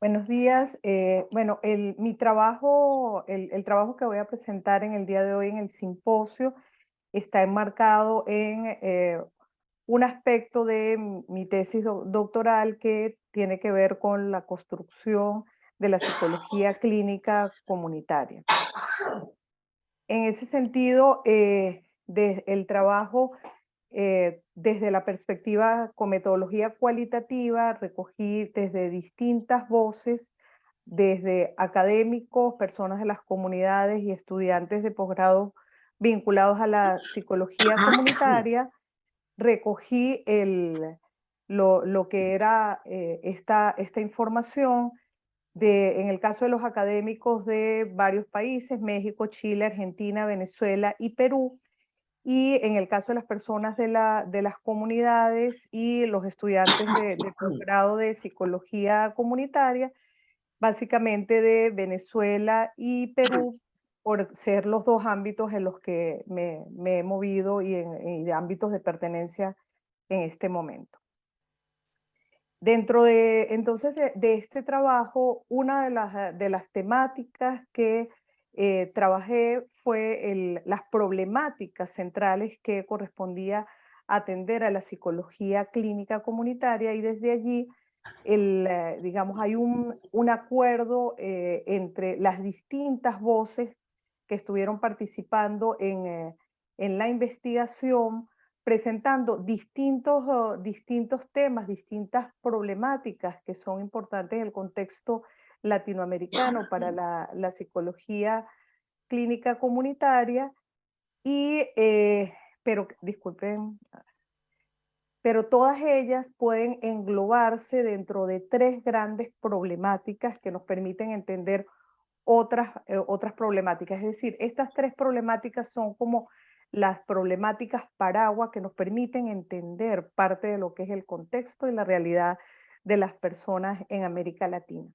Buenos días. Bueno, mi trabajo, el trabajo que voy a presentar en el día de hoy en el simposio está enmarcado en un aspecto de mi tesis doctoral que tiene que ver con la construcción de la psicología clínica comunitaria. En ese sentido, el trabajo desde la perspectiva con metodología cualitativa, recogí desde distintas voces, desde académicos, personas de las comunidades y estudiantes de posgrado vinculados a la psicología comunitaria, recogí lo que era esta información en el caso de los académicos de varios países, México, Chile, Argentina, Venezuela y Perú, y en el caso de las personas de las comunidades y los estudiantes de posgrado de psicología comunitaria, básicamente de Venezuela y Perú, por ser los dos ámbitos en los que me he movido y de ámbitos de pertenencia en este momento. Dentro de este trabajo, una de las temáticas que trabajé fue las problemáticas centrales que correspondía atender a la psicología clínica comunitaria, y desde allí, digamos, hay un acuerdo entre las distintas voces que estuvieron participando en la investigación, presentando distintos temas, distintas problemáticas que son importantes en el contexto latinoamericano para la psicología clínica comunitaria, y, pero disculpen, pero todas ellas pueden englobarse dentro de tres grandes problemáticas que nos permiten entender otras problemáticas. Es decir, estas tres problemáticas son como las problemáticas paraguas que nos permiten entender parte de lo que es el contexto y la realidad de las personas en América Latina.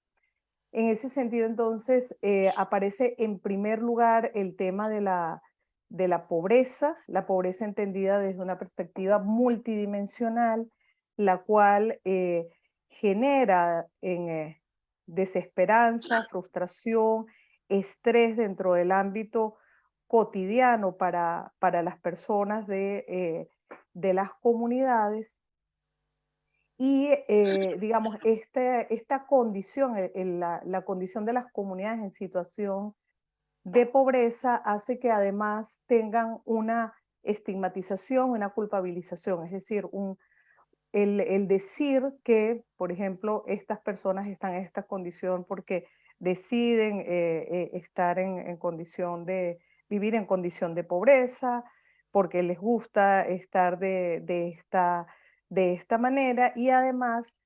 En ese sentido, entonces, aparece en primer lugar el tema de la pobreza entendida desde una perspectiva multidimensional, la cual genera desesperanza, frustración, estrés dentro del ámbito cotidiano para las personas de las comunidades. Y, digamos, esta condición, la condición de las comunidades en situación de pobreza hace que además tengan una estigmatización, una culpabilización, es decir, el decir que, por ejemplo, estas personas están en esta condición porque deciden estar en condición de vivir en condición de pobreza, porque les gusta estar de esta manera, y además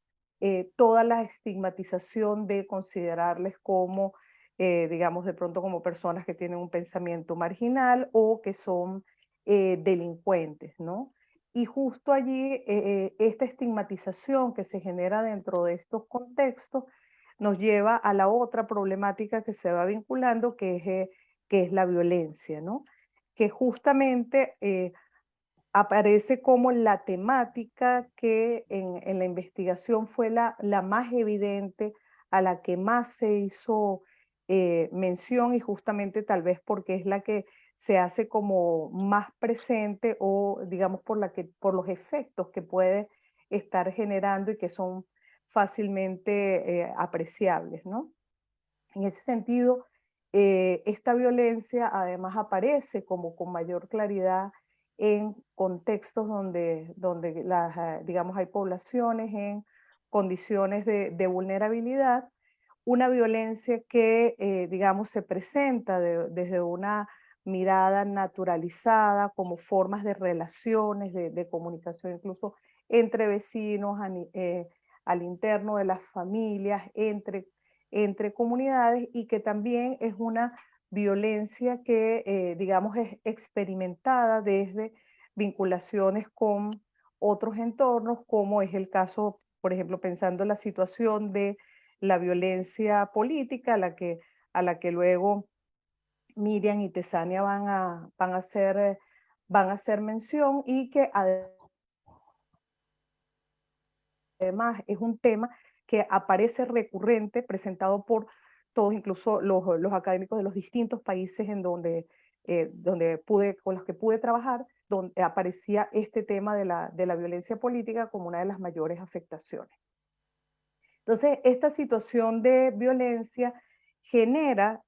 toda la estigmatización de considerarles como, digamos, de pronto como personas que tienen un pensamiento marginal o que son delincuentes, ¿no? Y justo allí, esta estigmatización que se genera dentro de estos contextos nos lleva a la otra problemática que se va vinculando, que es la violencia, ¿no? Que justamente aparece como la temática que en la investigación fue la más evidente, a la que más se hizo mención, y justamente tal vez porque es la que se hace como más presente, o digamos por los efectos que puede estar generando y que son fácilmente apreciables, ¿no? En ese sentido, esta violencia además aparece como con mayor claridad en contextos donde digamos, hay poblaciones en condiciones de vulnerabilidad, una violencia que, digamos, se presenta desde una mirada naturalizada, como formas de relaciones, de comunicación, incluso entre vecinos, al interno de las familias, entre comunidades, y que también es una violencia que, digamos, es experimentada desde vinculaciones con otros entornos, como es el caso, por ejemplo, pensando en la situación de la violencia política, a la que luego Miriam y Tesania van a hacer mención, y que además es un tema que aparece recurrente, presentado por todos, incluso los académicos de los distintos países en donde, con los que pude trabajar, donde aparecía este tema de la violencia política como una de las mayores afectaciones. Entonces, esta situación de violencia genera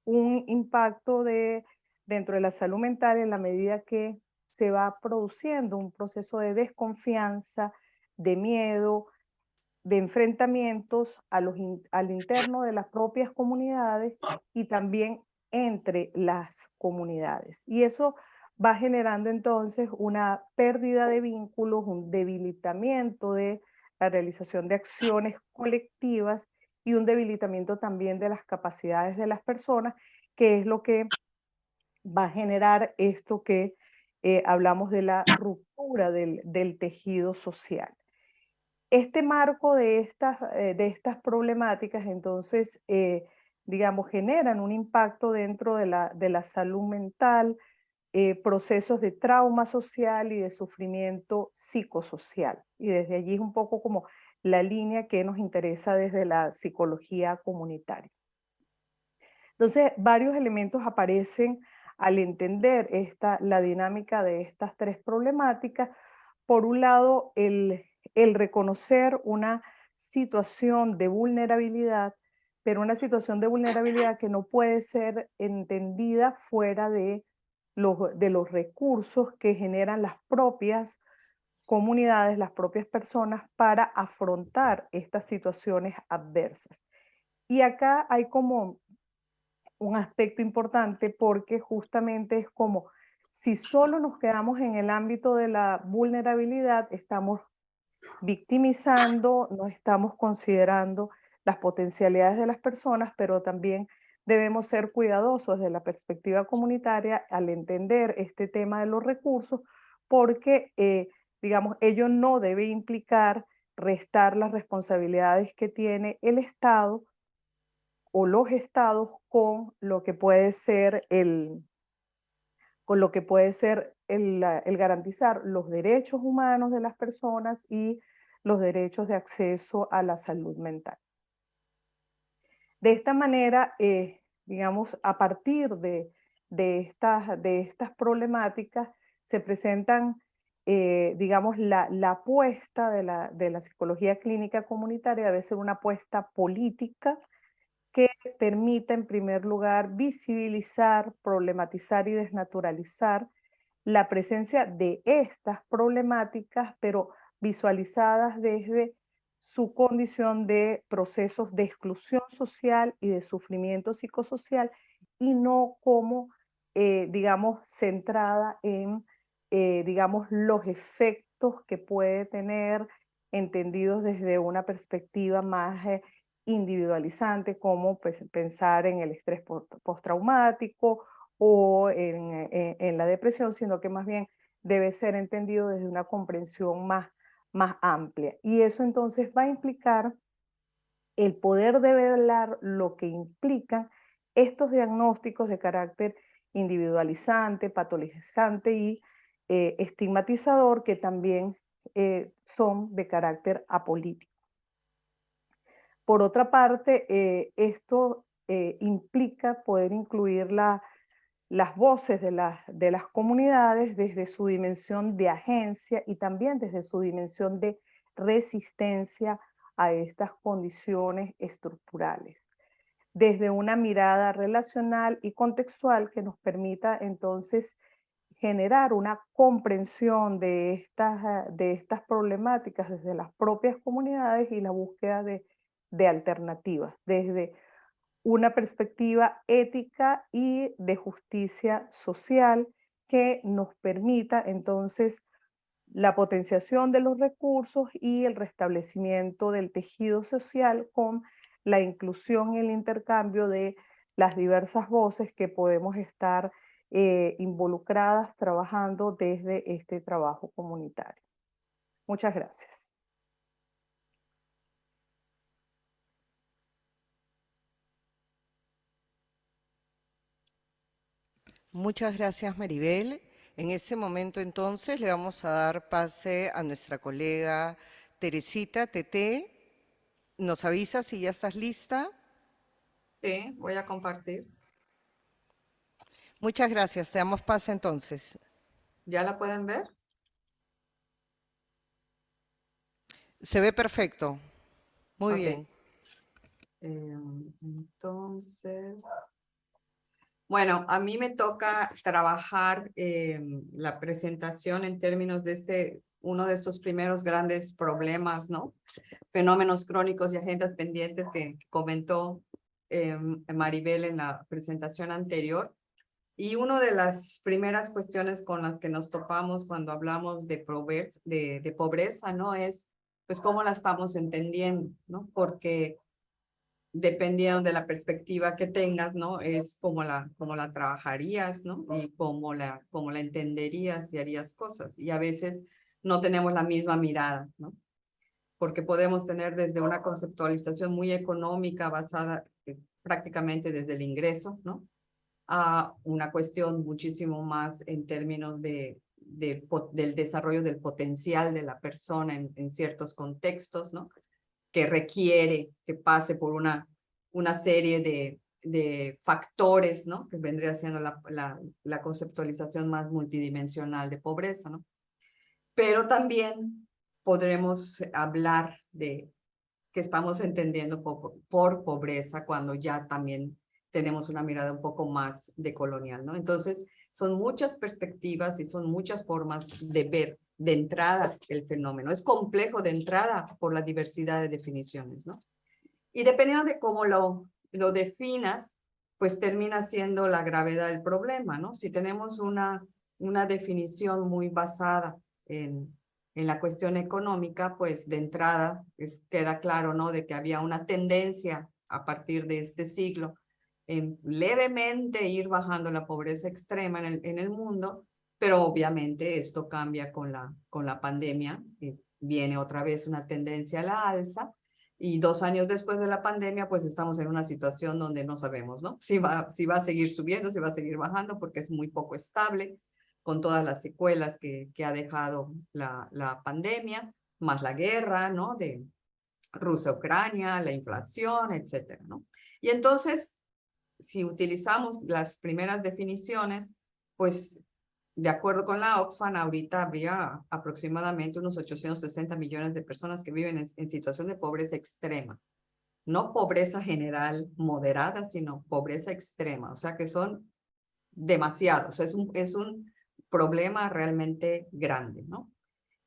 un impacto dentro de la salud mental en la medida que se va produciendo un proceso de desconfianza, de miedo, de enfrentamientos al interno de las propias comunidades y también entre las comunidades. Y eso va generando entonces una pérdida de vínculos, un debilitamiento de la realización de acciones colectivas y un debilitamiento también de las capacidades de las personas, que es lo que va a generar esto que hablamos de la ruptura del tejido social. Este marco de estas problemáticas, entonces, digamos, generan un impacto dentro de la salud mental, procesos de trauma social y de sufrimiento psicosocial. Y desde allí es un poco como la línea que nos interesa desde la psicología comunitaria. Entonces, varios elementos aparecen al entender la dinámica de estas tres problemáticas. Por un lado, el reconocer una situación de vulnerabilidad, pero una situación de vulnerabilidad que no puede ser entendida fuera de los recursos que generan las propias comunidades, las propias personas para afrontar estas situaciones adversas. Y acá hay como un aspecto importante porque justamente es como si solo nos quedamos en el ámbito de la vulnerabilidad, estamos victimizando, no estamos considerando las potencialidades de las personas, pero también debemos ser cuidadosos desde la perspectiva comunitaria al entender este tema de los recursos, porque, digamos, ello no debe implicar restar las responsabilidades que tiene el Estado o los estados con lo que puede ser el garantizar los derechos humanos de las personas y los derechos de acceso a la salud mental. De esta manera, digamos, a partir de estas problemáticas se presentan, digamos, la apuesta de la psicología clínica comunitaria debe ser una apuesta política que permita, en primer lugar, visibilizar, problematizar y desnaturalizar la presencia de estas problemáticas, pero visualizadas desde su condición de procesos de exclusión social y de sufrimiento psicosocial y no como, digamos, centrada en, digamos, los efectos que puede tener entendidos desde una perspectiva más individualizante, como pues, pensar en el estrés postraumático o en la depresión, sino que más bien debe ser entendido desde una comprensión más amplia. Y eso entonces va a implicar el poder develar lo que implican estos diagnósticos de carácter individualizante, patologizante y estigmatizador, que también son de carácter apolítico. Por otra parte, esto implica poder incluir las voces de las comunidades desde su dimensión de agencia y también desde su dimensión de resistencia a estas condiciones estructurales, desde una mirada relacional y contextual que nos permita entonces generar una comprensión de estas problemáticas desde las propias comunidades y la búsqueda de alternativas, desde una perspectiva ética y de justicia social que nos permita entonces la potenciación de los recursos y el restablecimiento del tejido social con la inclusión y el intercambio de las diversas voces que podemos estar involucradas trabajando desde este trabajo comunitario. Muchas gracias. Muchas gracias, Maribel. En este momento, entonces, le vamos a dar pase a nuestra colega Teresita Tete, nos avisas si ya estás lista. Sí, voy a compartir. Muchas gracias, te damos pase entonces. ¿Ya la pueden ver? Se ve perfecto. Muy Ok. bien. Entonces, bueno, a mí me toca trabajar la presentación en términos de uno de estos primeros grandes problemas, ¿no? Fenómenos crónicos y agendas pendientes que comentó Maribel en la presentación anterior. Y una de las primeras cuestiones con las que nos topamos cuando hablamos de pobreza, ¿no? Es, pues, cómo la estamos entendiendo, ¿no? Porque dependiendo de la perspectiva que tengas, ¿no? Es como la trabajarías, ¿no? Y cómo la entenderías y harías cosas. Y a veces no tenemos la misma mirada, ¿no? Porque podemos tener desde una conceptualización muy económica basada prácticamente desde el ingreso, ¿no? A una cuestión muchísimo más en términos del desarrollo del potencial de la persona en ciertos contextos, ¿no? Que requiere que pase por una serie de factores, ¿no? Que vendría siendo la conceptualización más multidimensional de pobreza, ¿no? Pero también podremos hablar de que estamos entendiendo por pobreza cuando ya también tenemos una mirada un poco más decolonial, ¿no? Entonces, son muchas perspectivas y son muchas formas de ver de entrada el fenómeno. Es complejo de entrada por la diversidad de definiciones, ¿no? Y dependiendo de cómo lo definas, pues termina siendo la gravedad del problema, ¿no? Si tenemos una definición muy basada en la cuestión económica, pues de entrada queda claro, ¿no? De que había una tendencia a partir de este siglo en levemente ir bajando la pobreza extrema en el mundo, pero obviamente esto cambia con la pandemia, viene otra vez una tendencia a la alza, y 2 años después de la pandemia, pues estamos en una situación donde no sabemos, ¿no? Si va a seguir subiendo, si va a seguir bajando, porque es muy poco estable, con todas las secuelas que ha dejado la pandemia, más la guerra, ¿no? De Rusia-Ucrania, la inflación, etcétera, ¿no? Y entonces, si utilizamos las primeras definiciones, pues de acuerdo con la Oxfam, ahorita habría aproximadamente unos 860 millones de personas que viven en situación de pobreza extrema. No pobreza general moderada, sino pobreza extrema. O sea que son demasiados. Es un problema realmente grande, ¿no?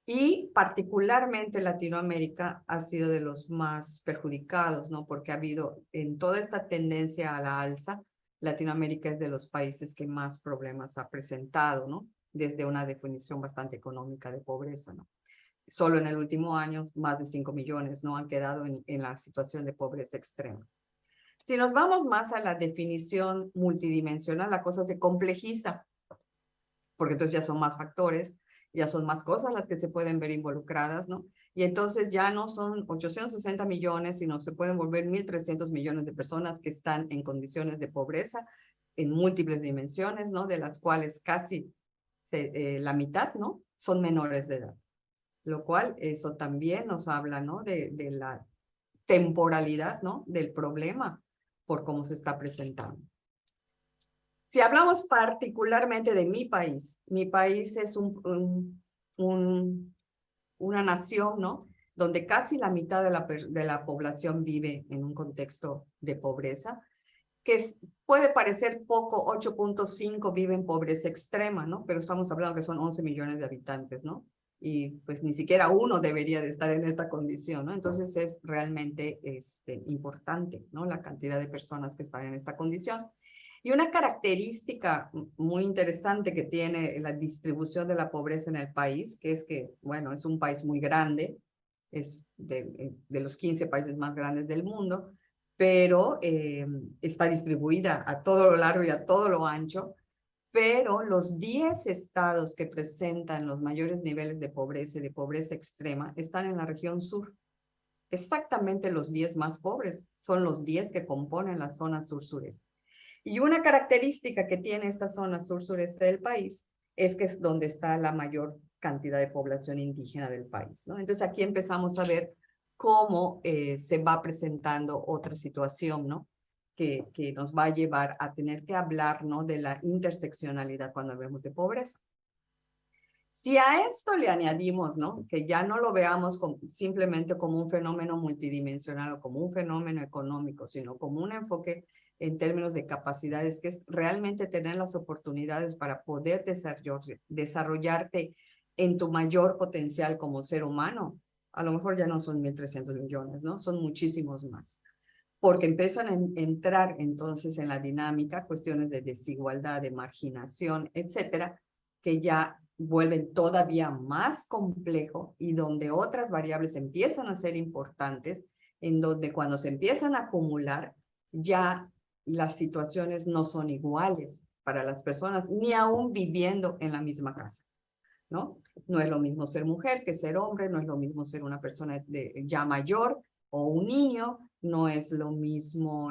Y particularmente Latinoamérica ha sido de los más perjudicados, ¿no? Porque ha habido en toda esta tendencia a la alza, Latinoamérica es de los países que más problemas ha presentado, ¿no? Desde una definición bastante económica de pobreza, ¿no? Solo en el último año, más de 5 millones, ¿no? Han quedado en la situación de pobreza extrema. Si nos vamos más a la definición multidimensional, la cosa se complejiza, porque entonces ya son más factores, ya son más cosas las que se pueden ver involucradas, ¿no? Y entonces ya no son 860 millones, sino se pueden volver 1.300 millones de personas que están en condiciones de pobreza en múltiples dimensiones, ¿no? De las cuales casi la mitad, ¿no? Son menores de edad. Lo cual, eso también nos habla, ¿no? De la temporalidad, ¿no? Del problema por cómo se está presentando. Si hablamos particularmente de mi país es una nación, ¿no? Donde casi la mitad de la población vive en un contexto de pobreza, que puede parecer poco, 8.5 viven en pobreza extrema, ¿no? Pero estamos hablando que son 11 millones de habitantes, ¿no? Y pues ni siquiera uno debería de estar en esta condición, ¿no? Entonces es realmente importante, ¿no? La cantidad de personas que están en esta condición. Y una característica muy interesante que tiene la distribución de la pobreza en el país, que es que, bueno, es un país muy grande, es de los 15 países más grandes del mundo, pero está distribuida a todo lo largo y a todo lo ancho, pero los 10 estados que presentan los mayores niveles de pobreza y de pobreza extrema están en la región sur. Exactamente los 10 más pobres son los 10 que componen la zona sur-sureste. Y una característica que tiene esta zona sur-sureste del país es que es donde está la mayor cantidad de población indígena del país, ¿no? Entonces aquí empezamos a ver cómo se va presentando otra situación, ¿no? Que nos va a llevar a tener que hablar, ¿no? De la interseccionalidad cuando hablemos de pobreza. Si a esto le añadimos, ¿no? Que ya no lo veamos simplemente como un fenómeno multidimensional o como un fenómeno económico, sino como un enfoque en términos de capacidades, que es realmente tener las oportunidades para poder desarrollarte en tu mayor potencial como ser humano. A lo mejor ya no son 1.300 millones, ¿no? Son muchísimos más. Porque empiezan a entrar entonces en la dinámica cuestiones de desigualdad, de marginación, etcétera, que ya vuelven todavía más complejo y donde otras variables empiezan a ser importantes, en donde cuando se empiezan a acumular, ya las situaciones no son iguales para las personas, ni aún viviendo en la misma casa, ¿no? No es lo mismo ser mujer que ser hombre, no es lo mismo ser una persona ya mayor o un niño, no es lo mismo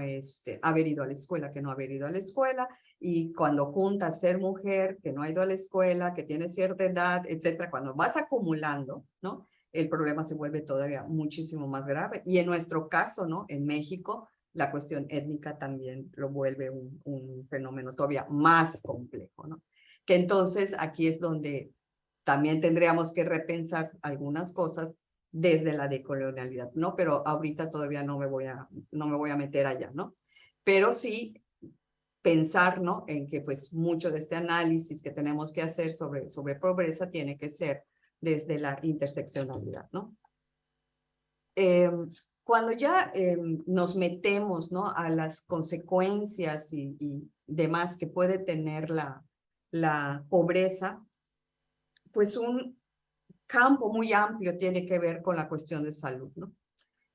haber ido a la escuela que no haber ido a la escuela, y cuando juntas ser mujer, que no ha ido a la escuela, que tiene cierta edad, etcétera, cuando vas acumulando, ¿no? El problema se vuelve todavía muchísimo más grave. Y en nuestro caso, ¿no? En México, la cuestión étnica también lo vuelve un fenómeno todavía más complejo, ¿no? Que entonces aquí es donde también tendríamos que repensar algunas cosas desde la decolonialidad, ¿no? Pero ahorita todavía no me voy a meter allá, ¿no? Pero sí pensar, ¿no? En que pues mucho de este análisis que tenemos que hacer sobre pobreza tiene que ser desde la interseccionalidad, ¿no? Cuando ya nos metemos, ¿no? A las consecuencias y demás que puede tener la pobreza, pues un campo muy amplio tiene que ver con la cuestión de salud, ¿no?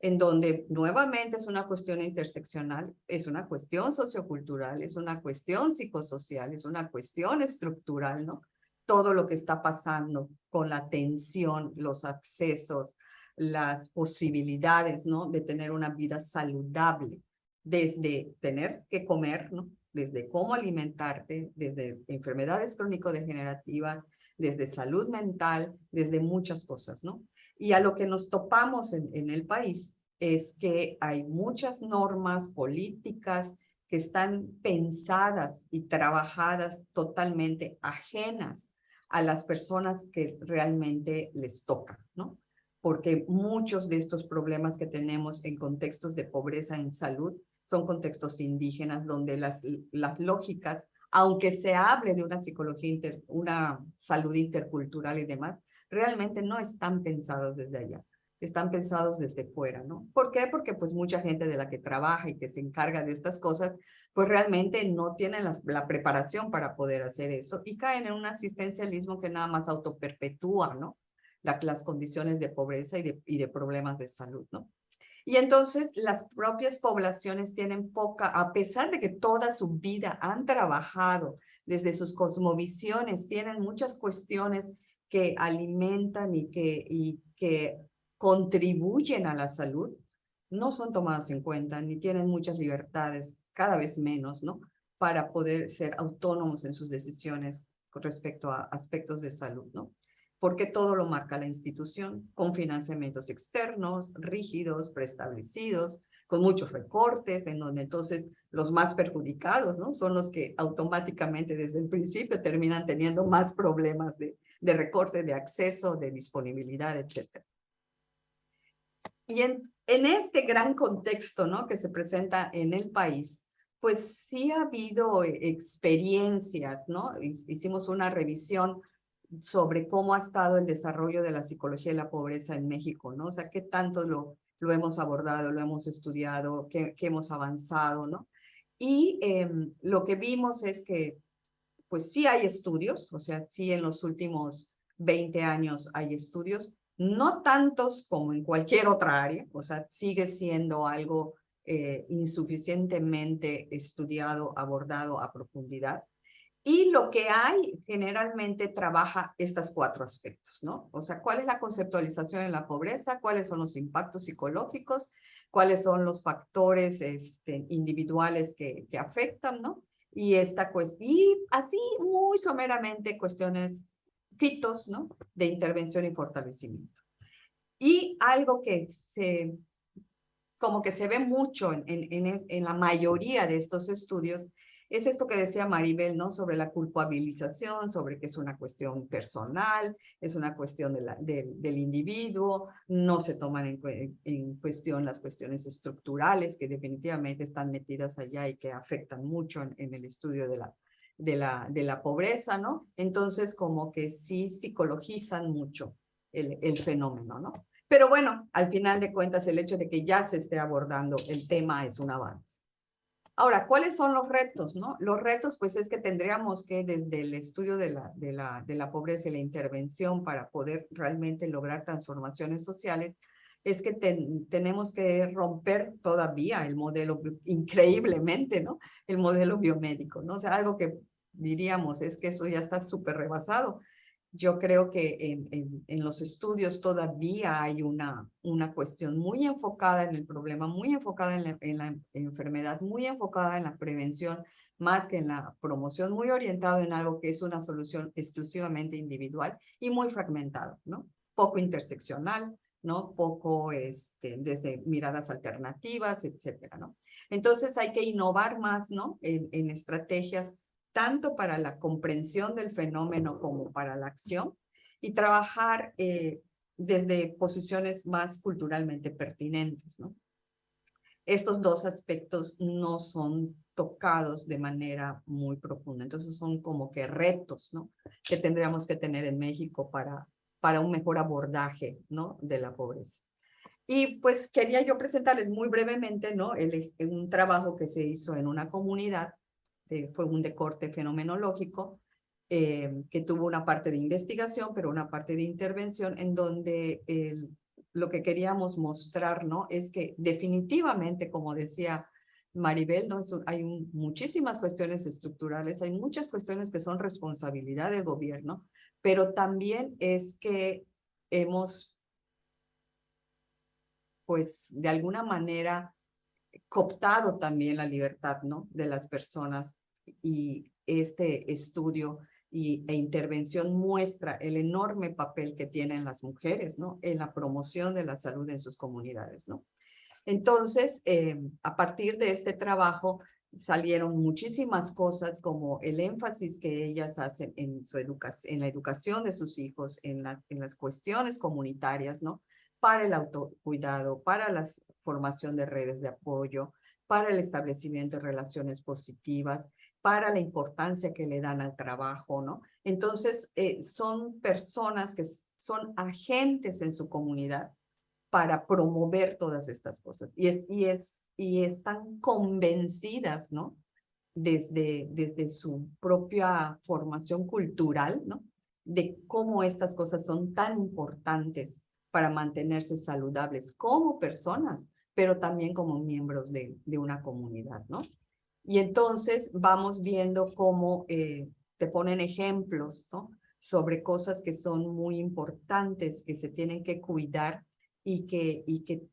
En donde nuevamente es una cuestión interseccional, es una cuestión sociocultural, es una cuestión psicosocial, es una cuestión estructural, ¿no? Todo lo que está pasando con la atención, los accesos, las posibilidades, ¿no? De tener una vida saludable, desde tener que comer, ¿no? Desde cómo alimentarte, desde enfermedades crónico-degenerativas, desde salud mental, desde muchas cosas, ¿no? Y a lo que nos topamos en el país es que hay muchas normas políticas que están pensadas y trabajadas totalmente ajenas a las personas que realmente les tocan, ¿no? Porque muchos de estos problemas que tenemos en contextos de pobreza en salud son contextos indígenas donde las lógicas, aunque se hable de una psicología, una salud intercultural y demás, realmente no están pensados desde allá, están pensados desde fuera, ¿no? ¿Por qué? Porque pues mucha gente de la que trabaja y que se encarga de estas cosas, pues realmente no tienen la preparación para poder hacer eso y caen en un asistencialismo que nada más autoperpetúa, ¿no? Las condiciones de pobreza y de problemas de salud, ¿no? Y entonces las propias poblaciones tienen poca, a pesar de que toda su vida han trabajado desde sus cosmovisiones, tienen muchas cuestiones que alimentan y que contribuyen a la salud, no son tomadas en cuenta, ni tienen muchas libertades, cada vez menos, ¿no? Para poder ser autónomos en sus decisiones con respecto a aspectos de salud, ¿no? Porque todo lo marca la institución, con financiamientos externos, rígidos, preestablecidos, con muchos recortes, en donde entonces los más perjudicados, ¿no? Son los que automáticamente desde el principio terminan teniendo más problemas de recorte, de acceso, de disponibilidad, etc. Y en este gran contexto, ¿no? Que se presenta en el país, pues sí ha habido experiencias, ¿no? Hicimos una revisión sobre cómo ha estado el desarrollo de la psicología de la pobreza en México, ¿no? O sea, qué tanto lo hemos abordado, lo hemos estudiado, qué hemos avanzado, ¿no? Y lo que vimos es que, pues sí hay estudios, o sea, sí en los últimos 20 años hay estudios, no tantos como en cualquier otra área, o sea, sigue siendo algo insuficientemente estudiado, abordado a profundidad. Y lo que hay generalmente trabaja estos 4 aspectos, ¿no? O sea, ¿cuál es la conceptualización de la pobreza? ¿Cuáles son los impactos psicológicos? ¿Cuáles son los factores individuales que afectan, ¿no? Y así muy someramente cuestiones, hitos, ¿no? De intervención y fortalecimiento. Y algo que como que se ve mucho en la mayoría de estos estudios, es esto que decía Maribel, ¿no? Sobre la culpabilización, sobre que es una cuestión personal, es una cuestión del individuo, no se toman en cuestión las cuestiones estructurales que definitivamente están metidas allá y que afectan mucho en el estudio de la pobreza, ¿no? Entonces, como que sí psicologizan mucho el fenómeno, ¿no? Pero bueno, al final de cuentas, el hecho de que ya se esté abordando el tema es un avance. Ahora, ¿cuáles son los retos, no? Los retos, pues, es que tendríamos que, desde el estudio de la pobreza y la intervención para poder realmente lograr transformaciones sociales, es que tenemos que romper todavía el modelo, increíblemente, ¿no? El modelo biomédico, ¿no? O sea, algo que diríamos es que eso ya está súper rebasado. Yo creo que en los estudios todavía hay una cuestión muy enfocada en el problema, muy enfocada en la enfermedad, muy enfocada en la prevención, más que en la promoción, muy orientado en algo que es una solución exclusivamente individual y muy fragmentado, ¿no? Poco interseccional, ¿no? Poco desde miradas alternativas, etcétera, ¿no? Entonces hay que innovar más, ¿no? En estrategias tanto para la comprensión del fenómeno como para la acción, y trabajar desde posiciones más culturalmente pertinentes, ¿no? Estos dos aspectos no son tocados de manera muy profunda, entonces son como que retos, ¿no? Que tendríamos que tener en México para un mejor abordaje, ¿no? De la pobreza. Y pues quería yo presentarles muy brevemente, ¿no? Un trabajo que se hizo en una comunidad, fue un de corte fenomenológico, que tuvo una parte de investigación, pero una parte de intervención, en donde lo que queríamos mostrar, ¿no? Es que definitivamente, como decía Maribel, ¿no? Hay muchísimas cuestiones estructurales, hay muchas cuestiones que son responsabilidad del gobierno, pero también es que hemos, pues, de alguna manera cooptado también la libertad, ¿no? De las personas, y este estudio e intervención muestra el enorme papel que tienen las mujeres, ¿no? En la promoción de la salud en sus comunidades, ¿no? Entonces, a partir de este trabajo salieron muchísimas cosas, como el énfasis que ellas hacen en en la educación de sus hijos, en las cuestiones comunitarias, ¿no? Para el autocuidado, para la formación de redes de apoyo, para el establecimiento de relaciones positivas, para la importancia que le dan al trabajo, ¿no? Entonces, son personas que son agentes en su comunidad para promover todas estas cosas. Y están convencidas, ¿no? Desde su propia formación cultural, ¿no? De cómo estas cosas son tan importantes para mantenerse saludables como personas, pero también como miembros de una comunidad, ¿no? Y entonces vamos viendo cómo te ponen ejemplos, ¿no? Sobre cosas que son muy importantes, que se tienen que cuidar y que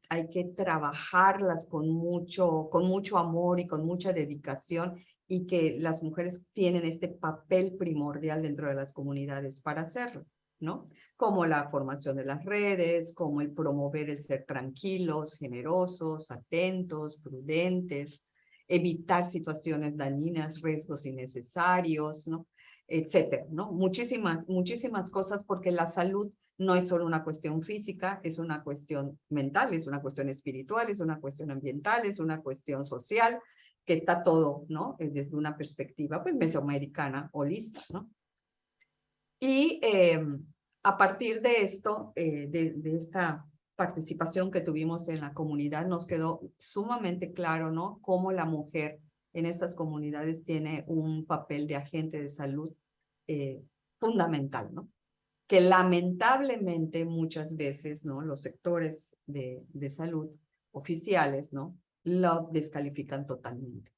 hay que trabajarlas con mucho amor y con mucha dedicación, y que las mujeres tienen este papel primordial dentro de las comunidades para hacerlo, ¿no? Como la formación de las redes, como el promover el ser tranquilos, generosos, atentos, prudentes, evitar situaciones dañinas, riesgos innecesarios, ¿no? Etcétera, ¿no? Muchísimas cosas, porque la salud no es solo una cuestión física, es una cuestión mental, es una cuestión espiritual, es una cuestión ambiental, es una cuestión social, que está todo, ¿no? Desde una perspectiva, pues, mesoamericana, holista, ¿no? Y a partir de esto, de esta participación que tuvimos en la comunidad, nos quedó sumamente claro, ¿no? Cómo la mujer en estas comunidades tiene un papel de agente de salud fundamental, ¿no? Que lamentablemente muchas veces, ¿no? Los sectores de salud oficiales, ¿no? Lo descalifican totalmente.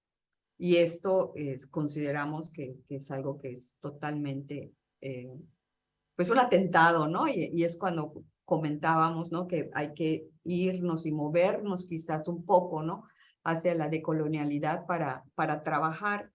Y esto consideramos que es algo que es totalmente pues un atentado, ¿no? Y es cuando comentábamos, ¿no? Que hay que irnos y movernos quizás un poco, ¿no? Hacia la decolonialidad para trabajar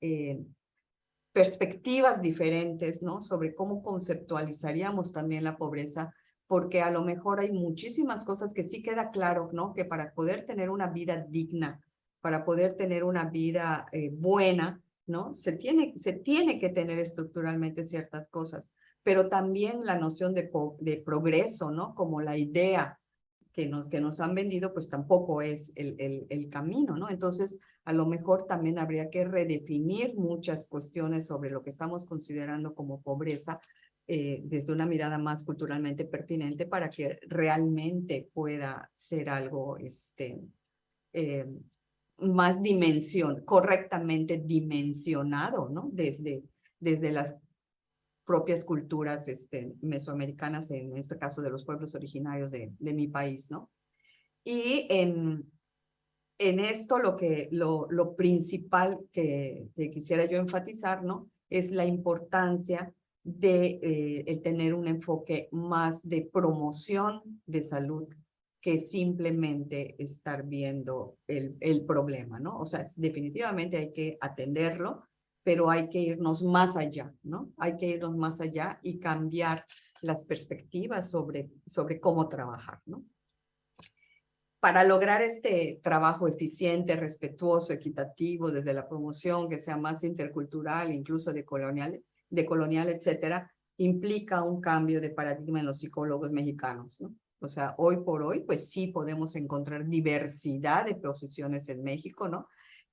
perspectivas diferentes, ¿no? Sobre cómo conceptualizaríamos también la pobreza, porque a lo mejor hay muchísimas cosas que sí queda claro, ¿no? Que para poder tener una vida digna, para poder tener una vida buena, ¿no? Se tiene que tener estructuralmente ciertas cosas, pero también la noción de progreso, ¿no? Como la idea que nos han vendido, pues tampoco es el camino, ¿no? Entonces, a lo mejor también habría que redefinir muchas cuestiones sobre lo que estamos considerando como pobreza desde una mirada más culturalmente pertinente para que realmente pueda ser algo eh, más correctamente dimensionado, ¿no? Desde las propias culturas mesoamericanas, en este caso de los pueblos originarios de mi país, ¿no? Y en esto lo principal que quisiera yo enfatizar, ¿no? Es la importancia de el tener un enfoque más de promoción de salud que simplemente estar viendo el problema, ¿no? O sea, definitivamente hay que atenderlo, pero hay que irnos más allá, ¿no? Hay que irnos más allá y cambiar las perspectivas sobre cómo trabajar, ¿no? Para lograr este trabajo eficiente, respetuoso, equitativo, desde la promoción, que sea más intercultural, incluso decolonial, etcétera, implica un cambio de paradigma en los psicólogos mexicanos, ¿no? O sea, hoy por hoy, pues sí podemos encontrar diversidad de profesiones en México, ¿no?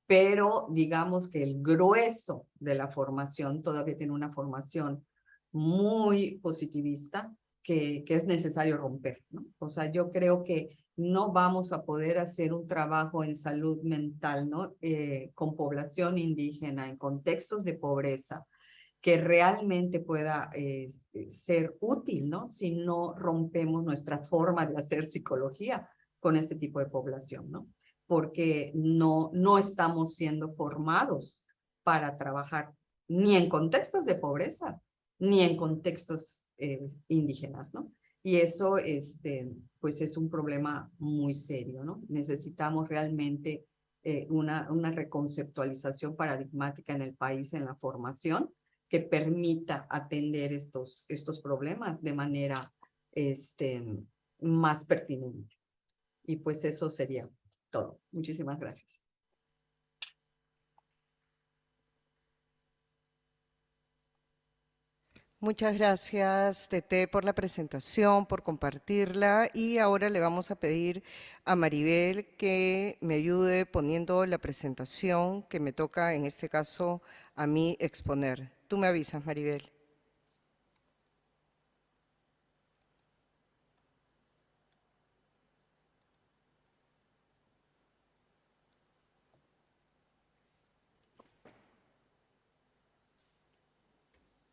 Pero digamos que el grueso de la formación todavía tiene una formación muy positivista que es necesario romper, ¿no? O sea, yo creo que no vamos a poder hacer un trabajo en salud mental, ¿no? Con población indígena, en contextos de pobreza, que realmente pueda ser útil, ¿no? Si no rompemos nuestra forma de hacer psicología con este tipo de población, ¿no? Porque no estamos siendo formados para trabajar ni en contextos de pobreza, ni en contextos indígenas, ¿no? Y eso, pues es un problema muy serio, ¿no? Necesitamos realmente una reconceptualización paradigmática en el país, en la formación, que permita atender estos problemas de manera más pertinente. Y pues eso sería todo. Muchísimas gracias. Muchas gracias, Tete, por la presentación, por compartirla. Y ahora le vamos a pedir a Maribel que me ayude poniendo la presentación que me toca, en este caso, a mí exponer. Tú me avisas, Maribel.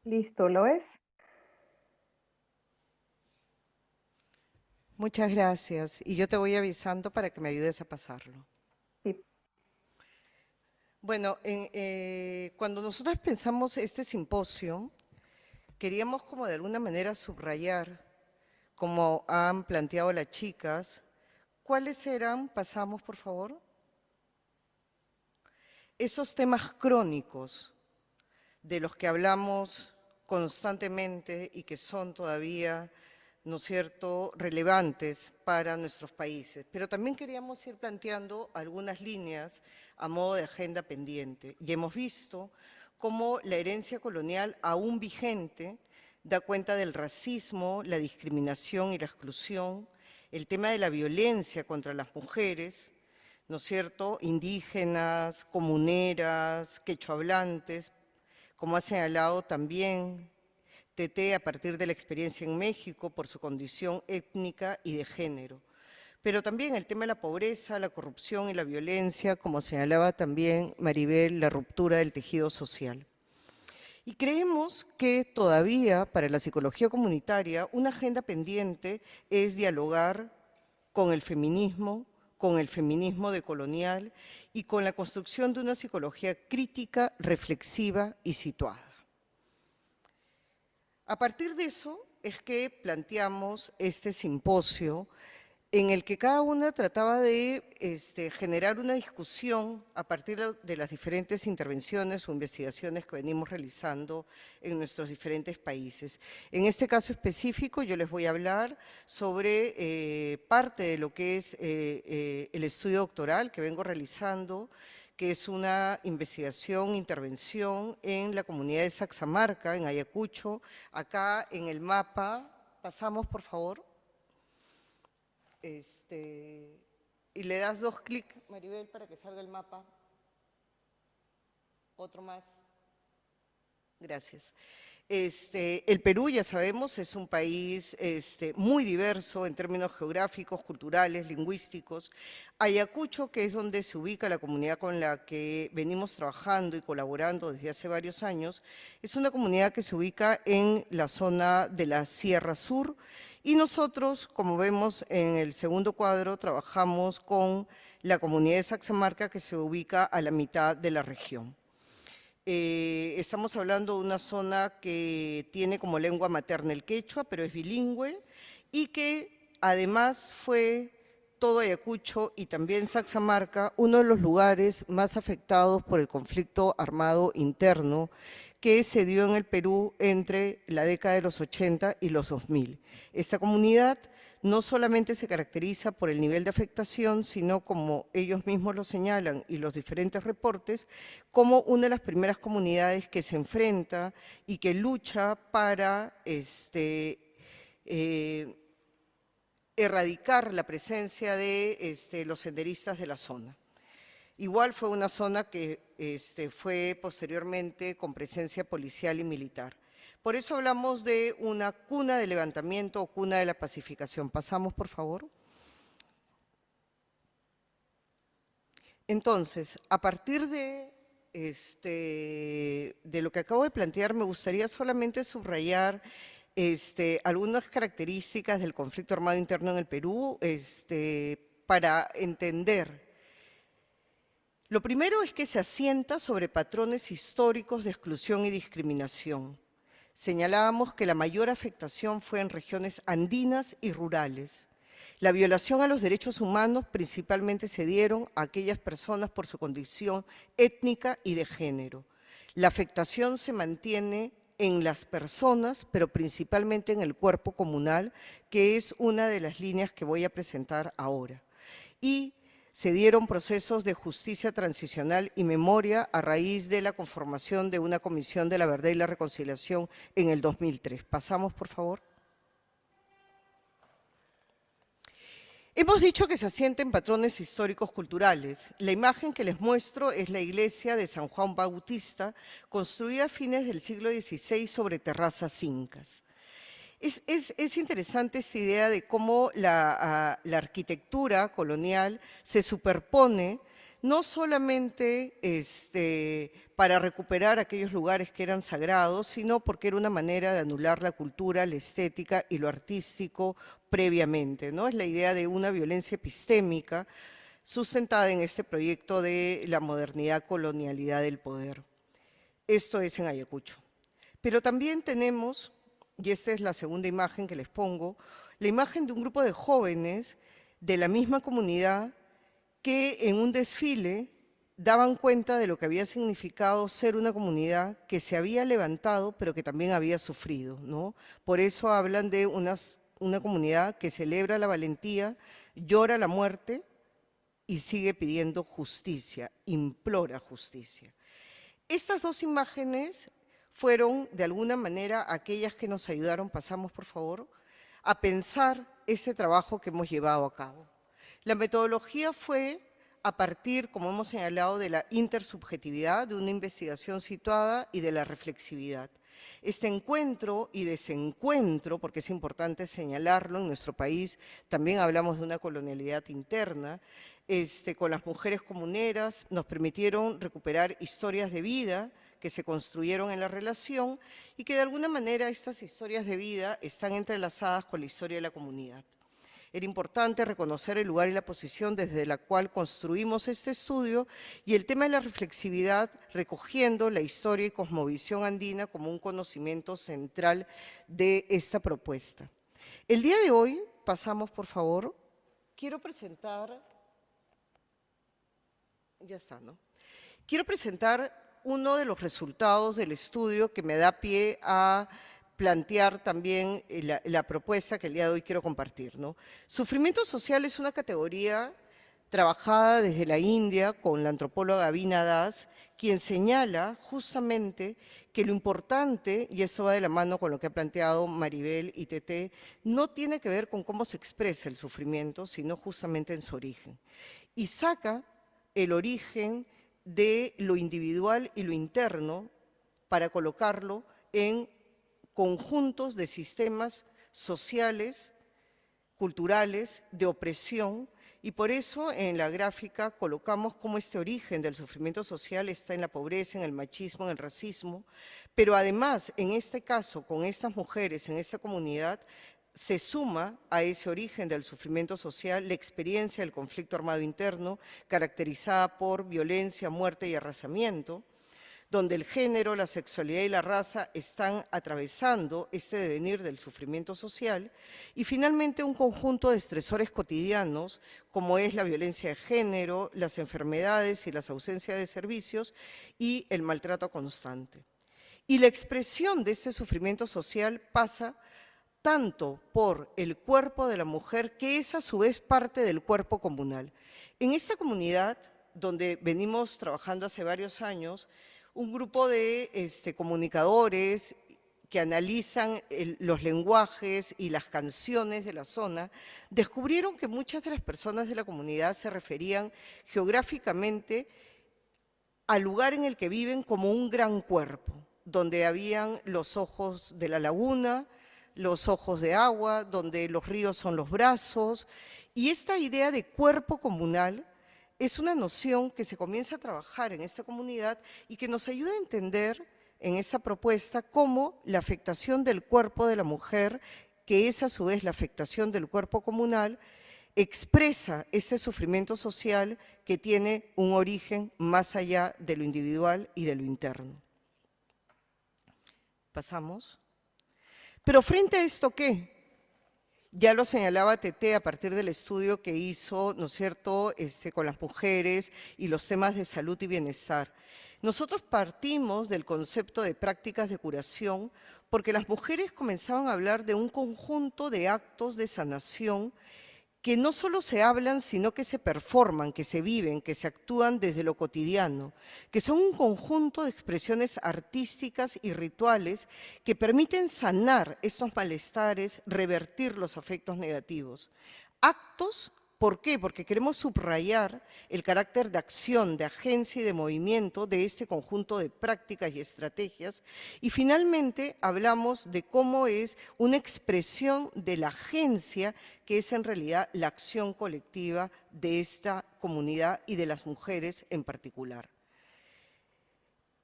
Listo, ¿lo es? Muchas gracias. Y yo te voy avisando para que me ayudes a pasarlo. Sí. Bueno, cuando nosotros pensamos este simposio, queríamos como de alguna manera subrayar, como han planteado las chicas, ¿cuáles eran, pasamos por favor, esos temas crónicos de los que hablamos constantemente y que son todavía, ¿no es cierto?, relevantes para nuestros países? Pero también queríamos ir planteando algunas líneas a modo de agenda pendiente. Y hemos visto cómo la herencia colonial aún vigente da cuenta del racismo, la discriminación y la exclusión, el tema de la violencia contra las mujeres, ¿no es cierto?, indígenas, comuneras, quechohablantes, como ha señalado también Tete a partir de la experiencia en México por su condición étnica y de género. Pero también el tema de la pobreza, la corrupción y la violencia, como señalaba también Maribel, la ruptura del tejido social. Y creemos que todavía para la psicología comunitaria una agenda pendiente es dialogar con el feminismo decolonial y con la construcción de una psicología crítica, reflexiva y situada. A partir de eso es que planteamos este simposio en el que cada una trataba de generar una discusión a partir de las diferentes intervenciones o investigaciones que venimos realizando en nuestros diferentes países. En este caso específico yo les voy a hablar sobre parte de lo que es el estudio doctoral que vengo realizando, que es una investigación, intervención en la comunidad de Saxamarca, en Ayacucho. Acá en el mapa, pasamos por favor. Y le das 2 clics, Maribel, para que salga el mapa. Otro más. Gracias. El Perú, ya sabemos, es un país muy diverso en términos geográficos, culturales, lingüísticos. Ayacucho, que es donde se ubica la comunidad con la que venimos trabajando y colaborando desde hace varios años, es una comunidad que se ubica en la zona de la Sierra Sur y nosotros, como vemos en el segundo cuadro, trabajamos con la comunidad de Saxamarca que se ubica a la mitad de la región. Estamos hablando de una zona que tiene como lengua materna el quechua, pero es bilingüe, y que además fue todo Ayacucho y también Saxamarca uno de los lugares más afectados por el conflicto armado interno que se dio en el Perú entre la década de los 80 y los 2000. Esta comunidad no solamente se caracteriza por el nivel de afectación, sino como ellos mismos lo señalan y los diferentes reportes, como una de las primeras comunidades que se enfrenta y que lucha para erradicar la presencia de los senderistas de la zona. Igual fue una zona que fue posteriormente con presencia policial y militar. Por eso hablamos de una cuna de levantamiento o cuna de la pacificación. Pasamos, por favor. Entonces, a partir de lo que acabo de plantear, me gustaría solamente subrayar algunas características del conflicto armado interno en el Perú para entender. Lo primero es que se asienta sobre patrones históricos de exclusión y discriminación. Señalábamos que la mayor afectación fue en regiones andinas y rurales. La violación a los derechos humanos principalmente se dieron a aquellas personas por su condición étnica y de género. La afectación se mantiene en las personas, pero principalmente en el cuerpo comunal, que es una de las líneas que voy a presentar ahora. Y se dieron procesos de justicia transicional y memoria a raíz de la conformación de una Comisión de la Verdad y la Reconciliación en el 2003. Pasamos, por favor. Hemos dicho que se asienten patrones históricos culturales. La imagen que les muestro es la iglesia de San Juan Bautista, construida a fines del siglo XVI sobre terrazas incas. Es interesante esta idea de cómo la arquitectura colonial se superpone no solamente para recuperar aquellos lugares que eran sagrados, sino porque era una manera de anular la cultura, la estética y lo artístico previamente, ¿no? Es la idea de una violencia epistémica sustentada en este proyecto de la modernidad, colonialidad del poder. Esto es en Ayacucho. Pero también tenemos, y esta es la segunda imagen que les pongo, la imagen de un grupo de jóvenes de la misma comunidad que en un desfile daban cuenta de lo que había significado ser una comunidad que se había levantado, pero que también había sufrido, ¿no? Por eso hablan de una comunidad que celebra la valentía, llora la muerte y sigue pidiendo justicia, implora justicia. Estas dos imágenes fueron, de alguna manera, aquellas que nos ayudaron, pasamos por favor, a pensar ese trabajo que hemos llevado a cabo. La metodología fue a partir, como hemos señalado, de la intersubjetividad, de una investigación situada y de la reflexividad. Este encuentro y desencuentro, porque es importante señalarlo, en nuestro país también hablamos de una colonialidad interna, con las mujeres comuneras nos permitieron recuperar historias de vida que se construyeron en la relación y que de alguna manera estas historias de vida están entrelazadas con la historia de la comunidad. Era importante reconocer el lugar y la posición desde la cual construimos este estudio y el tema de la reflexividad recogiendo la historia y cosmovisión andina como un conocimiento central de esta propuesta. El día de hoy, pasamos por favor, quiero presentar, ya está, ¿no? Quiero presentar uno de los resultados del estudio que me da pie a plantear también la propuesta que el día de hoy quiero compartir, ¿no? Sufrimiento social es una categoría trabajada desde la India con la antropóloga Veena Das, quien señala justamente que lo importante, y eso va de la mano con lo que ha planteado Maribel y Teté, no tiene que ver con cómo se expresa el sufrimiento, sino justamente en su origen. Y saca el origen de lo individual y lo interno para colocarlo en conjuntos de sistemas sociales, culturales, de opresión, y por eso en la gráfica colocamos cómo este origen del sufrimiento social está en la pobreza, en el machismo, en el racismo, pero además, en este caso, con estas mujeres, en esta comunidad, se suma a ese origen del sufrimiento social la experiencia del conflicto armado interno, caracterizada por violencia, muerte y arrasamiento, donde el género, la sexualidad y la raza están atravesando este devenir del sufrimiento social, y finalmente un conjunto de estresores cotidianos, como es la violencia de género, las enfermedades y las ausencias de servicios y el maltrato constante. Y la expresión de este sufrimiento social pasa tanto por el cuerpo de la mujer, que es a su vez parte del cuerpo comunal. En esta comunidad, donde venimos trabajando hace varios años, un grupo de comunicadores que analizan los lenguajes y las canciones de la zona, descubrieron que muchas de las personas de la comunidad se referían geográficamente al lugar en el que viven como un gran cuerpo, donde habían los ojos de la laguna, los ojos de agua, donde los ríos son los brazos, y esta idea de cuerpo comunal es una noción que se comienza a trabajar en esta comunidad y que nos ayuda a entender en esta propuesta cómo la afectación del cuerpo de la mujer, que es a su vez la afectación del cuerpo comunal, expresa este sufrimiento social que tiene un origen más allá de lo individual y de lo interno. Pasamos. Pero frente a esto, ¿qué? Ya lo señalaba Teté a partir del estudio que hizo, ¿no es cierto?, con las mujeres y los temas de salud y bienestar. Nosotros partimos del concepto de prácticas de curación porque las mujeres comenzaban a hablar de un conjunto de actos de sanación que no solo se hablan, sino que se performan, que se viven, que se actúan desde lo cotidiano, que son un conjunto de expresiones artísticas y rituales que permiten sanar estos malestares, revertir los afectos negativos. Actos, ¿por qué? Porque queremos subrayar el carácter de acción, de agencia y de movimiento de este conjunto de prácticas y estrategias. Y finalmente hablamos de cómo es una expresión de la agencia, que es en realidad la acción colectiva de esta comunidad y de las mujeres en particular.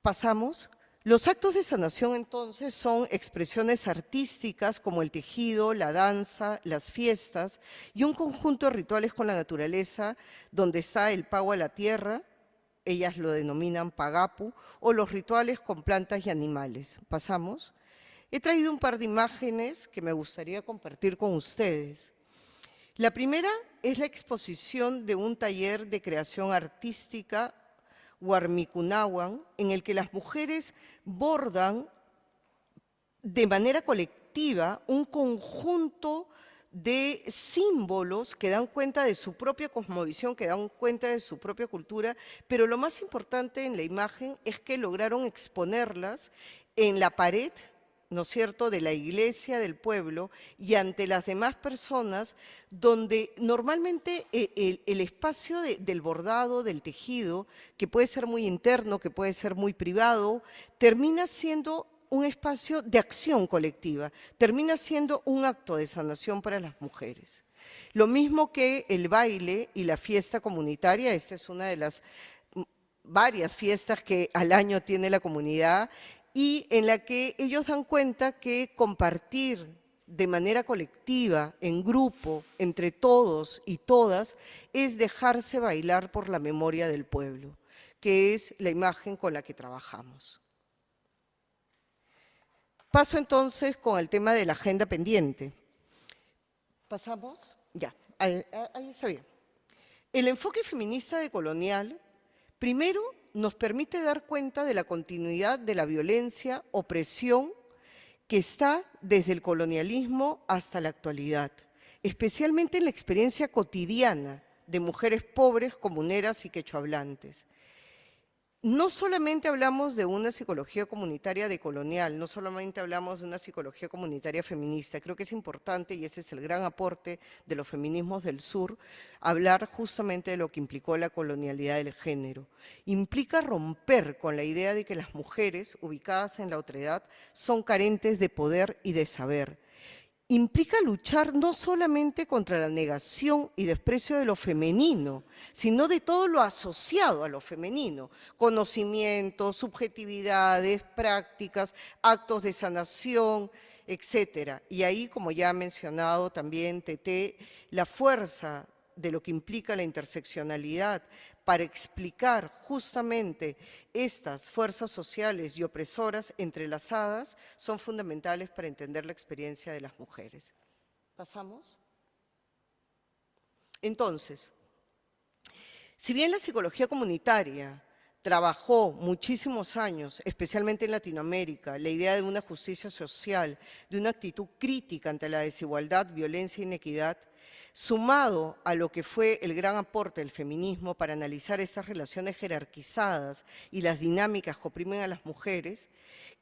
Pasamos. Los actos de sanación, entonces, son expresiones artísticas como el tejido, la danza, las fiestas y un conjunto de rituales con la naturaleza, donde está el pago a la tierra, ellas lo denominan pagapu, o los rituales con plantas y animales. Pasamos. He traído un par de imágenes que me gustaría compartir con ustedes. La primera es la exposición de un taller de creación artística Warmicunahuan, en el que las mujeres bordan de manera colectiva un conjunto de símbolos que dan cuenta de su propia cosmovisión, que dan cuenta de su propia cultura, pero lo más importante en la imagen es que lograron exponerlas en la pared, ¿no es cierto?, de la iglesia del pueblo y ante las demás personas, donde normalmente el espacio del bordado, del tejido, que puede ser muy interno, que puede ser muy privado, termina siendo un espacio de acción colectiva, termina siendo un acto de sanación para las mujeres. Lo mismo que el baile y la fiesta comunitaria, esta es una de las varias fiestas que al año tiene la comunidad, y en la que ellos dan cuenta que compartir de manera colectiva, en grupo, entre todos y todas, es dejarse bailar por la memoria del pueblo, que es la imagen con la que trabajamos. Paso entonces con el tema de la agenda pendiente. ¿Pasamos? Ya, ahí está bien. El enfoque feminista decolonial, primero, nos permite dar cuenta de la continuidad de la violencia, opresión, que está desde el colonialismo hasta la actualidad, especialmente en la experiencia cotidiana de mujeres pobres, comuneras y quechohablantes. No solamente hablamos de una psicología comunitaria decolonial, no solamente hablamos de una psicología comunitaria feminista, creo que es importante, y ese es el gran aporte de los feminismos del sur, hablar justamente de lo que implicó la colonialidad del género. Implica romper con la idea de que las mujeres ubicadas en la otredad son carentes de poder y de saber. Implica luchar no solamente contra la negación y desprecio de lo femenino, sino de todo lo asociado a lo femenino, conocimientos, subjetividades, prácticas, actos de sanación, etcétera. Y ahí, como ya ha mencionado también Teté, la fuerza de lo que implica la interseccionalidad para explicar justamente estas fuerzas sociales y opresoras entrelazadas son fundamentales para entender la experiencia de las mujeres. ¿Pasamos? Entonces, si bien la psicología comunitaria trabajó muchísimos años, especialmente en Latinoamérica, la idea de una justicia social, de una actitud crítica ante la desigualdad, violencia e inequidad, sumado a lo que fue el gran aporte del feminismo para analizar estas relaciones jerarquizadas y las dinámicas que oprimen a las mujeres,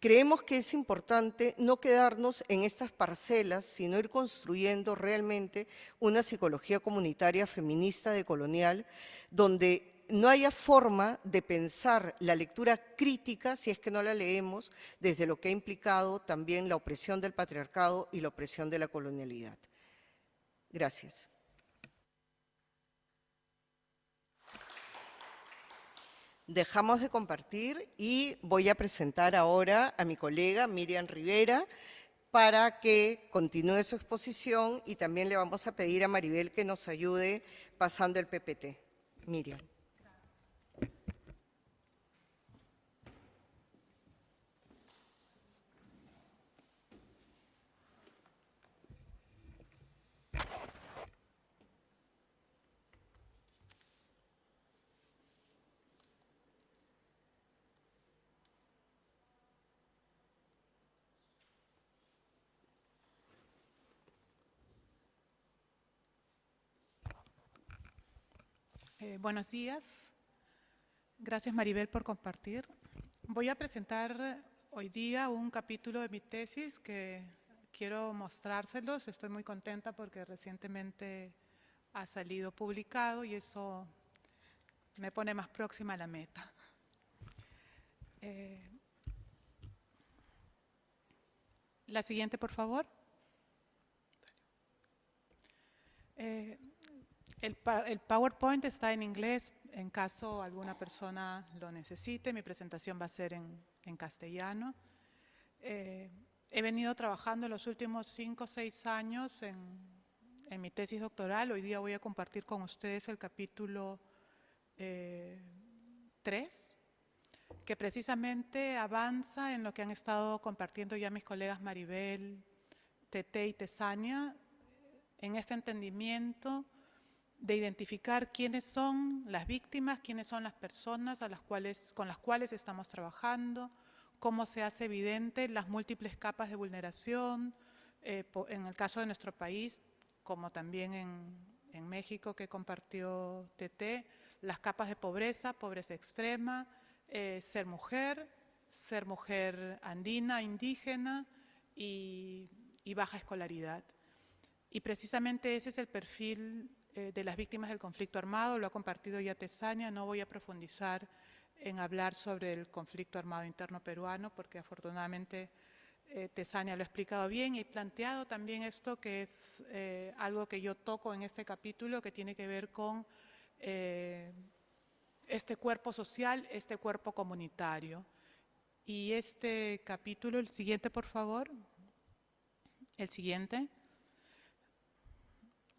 creemos que es importante no quedarnos en estas parcelas, sino ir construyendo realmente una psicología comunitaria feminista decolonial, donde no haya forma de pensar la lectura crítica si es que no la leemos desde lo que ha implicado también la opresión del patriarcado y la opresión de la colonialidad. Gracias. Dejamos de compartir y voy a presentar ahora a mi colega Miriam Rivera para que continúe su exposición y también le vamos a pedir a Maribel que nos ayude pasando el PPT. Miriam. Buenos días. Gracias, Maribel, por compartir. Voy a presentar hoy día un capítulo de mi tesis que quiero mostrárselos. Estoy muy contenta porque recientemente ha salido publicado y eso me pone más próxima a la meta. La siguiente, por favor. El PowerPoint está en inglés, en caso alguna persona lo necesite. Mi presentación va a ser en castellano. He venido trabajando los últimos 5 o 6 años en mi tesis doctoral. Hoy día voy a compartir con ustedes el capítulo 3, que precisamente avanza en lo que han estado compartiendo ya mis colegas Maribel, Teté y Tesania, en este entendimiento de identificar quiénes son las víctimas, quiénes son las personas con las cuales estamos trabajando, cómo se hace evidente las múltiples capas de vulneración, en el caso de nuestro país, como también en México que compartió Teté, las capas de pobreza, pobreza extrema, ser mujer andina, indígena y baja escolaridad. Y precisamente ese es el perfil de las víctimas del conflicto armado, lo ha compartido ya Tesania. No voy a profundizar en hablar sobre el conflicto armado interno peruano, porque afortunadamente Tesania lo ha explicado bien y planteado también esto que es algo que yo toco en este capítulo, que tiene que ver con este cuerpo social, este cuerpo comunitario. Y este capítulo, el siguiente por favor, el siguiente.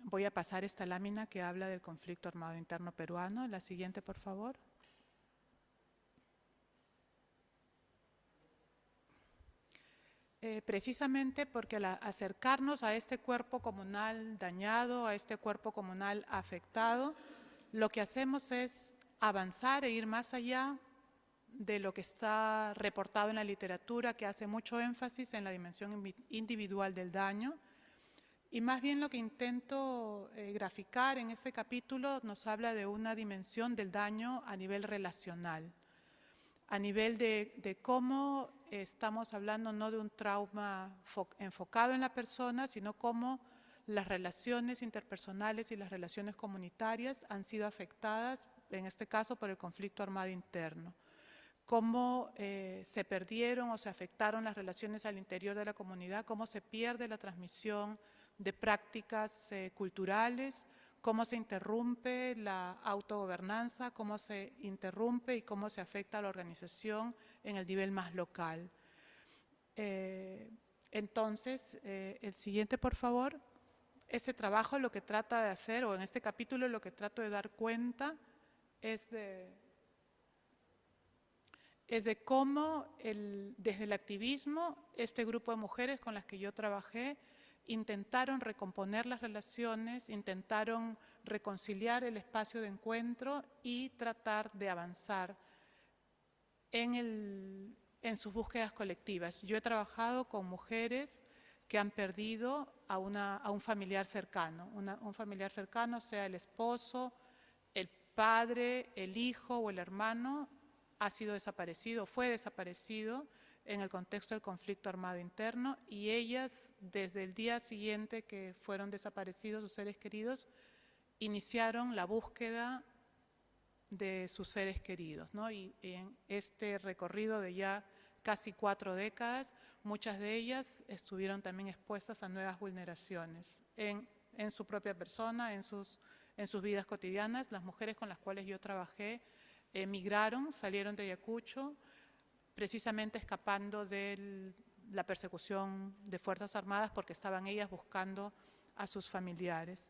Voy a pasar esta lámina que habla del conflicto armado interno peruano. La siguiente, por favor. precisamente porque al acercarnos a este cuerpo comunal dañado, a este cuerpo comunal afectado, lo que hacemos es avanzar e ir más allá de lo que está reportado en la literatura, que hace mucho énfasis en la dimensión individual del daño. Y más bien lo que intento graficar en este capítulo nos habla de una dimensión del daño a nivel relacional, a nivel de cómo estamos hablando no de un trauma enfocado en la persona, sino cómo las relaciones interpersonales y las relaciones comunitarias han sido afectadas, en este caso por el conflicto armado interno. Cómo se perdieron o se afectaron las relaciones al interior de la comunidad, cómo se pierde la transmisión de prácticas culturales, cómo se interrumpe la autogobernanza, cómo se interrumpe y cómo se afecta a la organización en el nivel más local. Entonces, el siguiente, por favor. Este trabajo lo que trata de hacer, o en este capítulo lo que trato de dar cuenta, es de cómo desde el activismo, este grupo de mujeres con las que yo trabajé, intentaron recomponer las relaciones, intentaron reconciliar el espacio de encuentro y tratar de avanzar en sus búsquedas colectivas. Yo he trabajado con mujeres que han perdido a un familiar cercano, un familiar cercano, sea el esposo, el padre, el hijo o el hermano, ha sido desaparecido, fue desaparecido en el contexto del conflicto armado interno, y ellas, desde el día siguiente que fueron desaparecidos sus seres queridos, iniciaron la búsqueda de sus seres queridos, ¿no? Y en este recorrido de ya casi 4 décadas, muchas de ellas estuvieron también expuestas a nuevas vulneraciones en su propia persona, en sus vidas cotidianas. Las mujeres con las cuales yo trabajé emigraron, salieron de Ayacucho, precisamente escapando de la persecución de Fuerzas Armadas, porque estaban ellas buscando a sus familiares.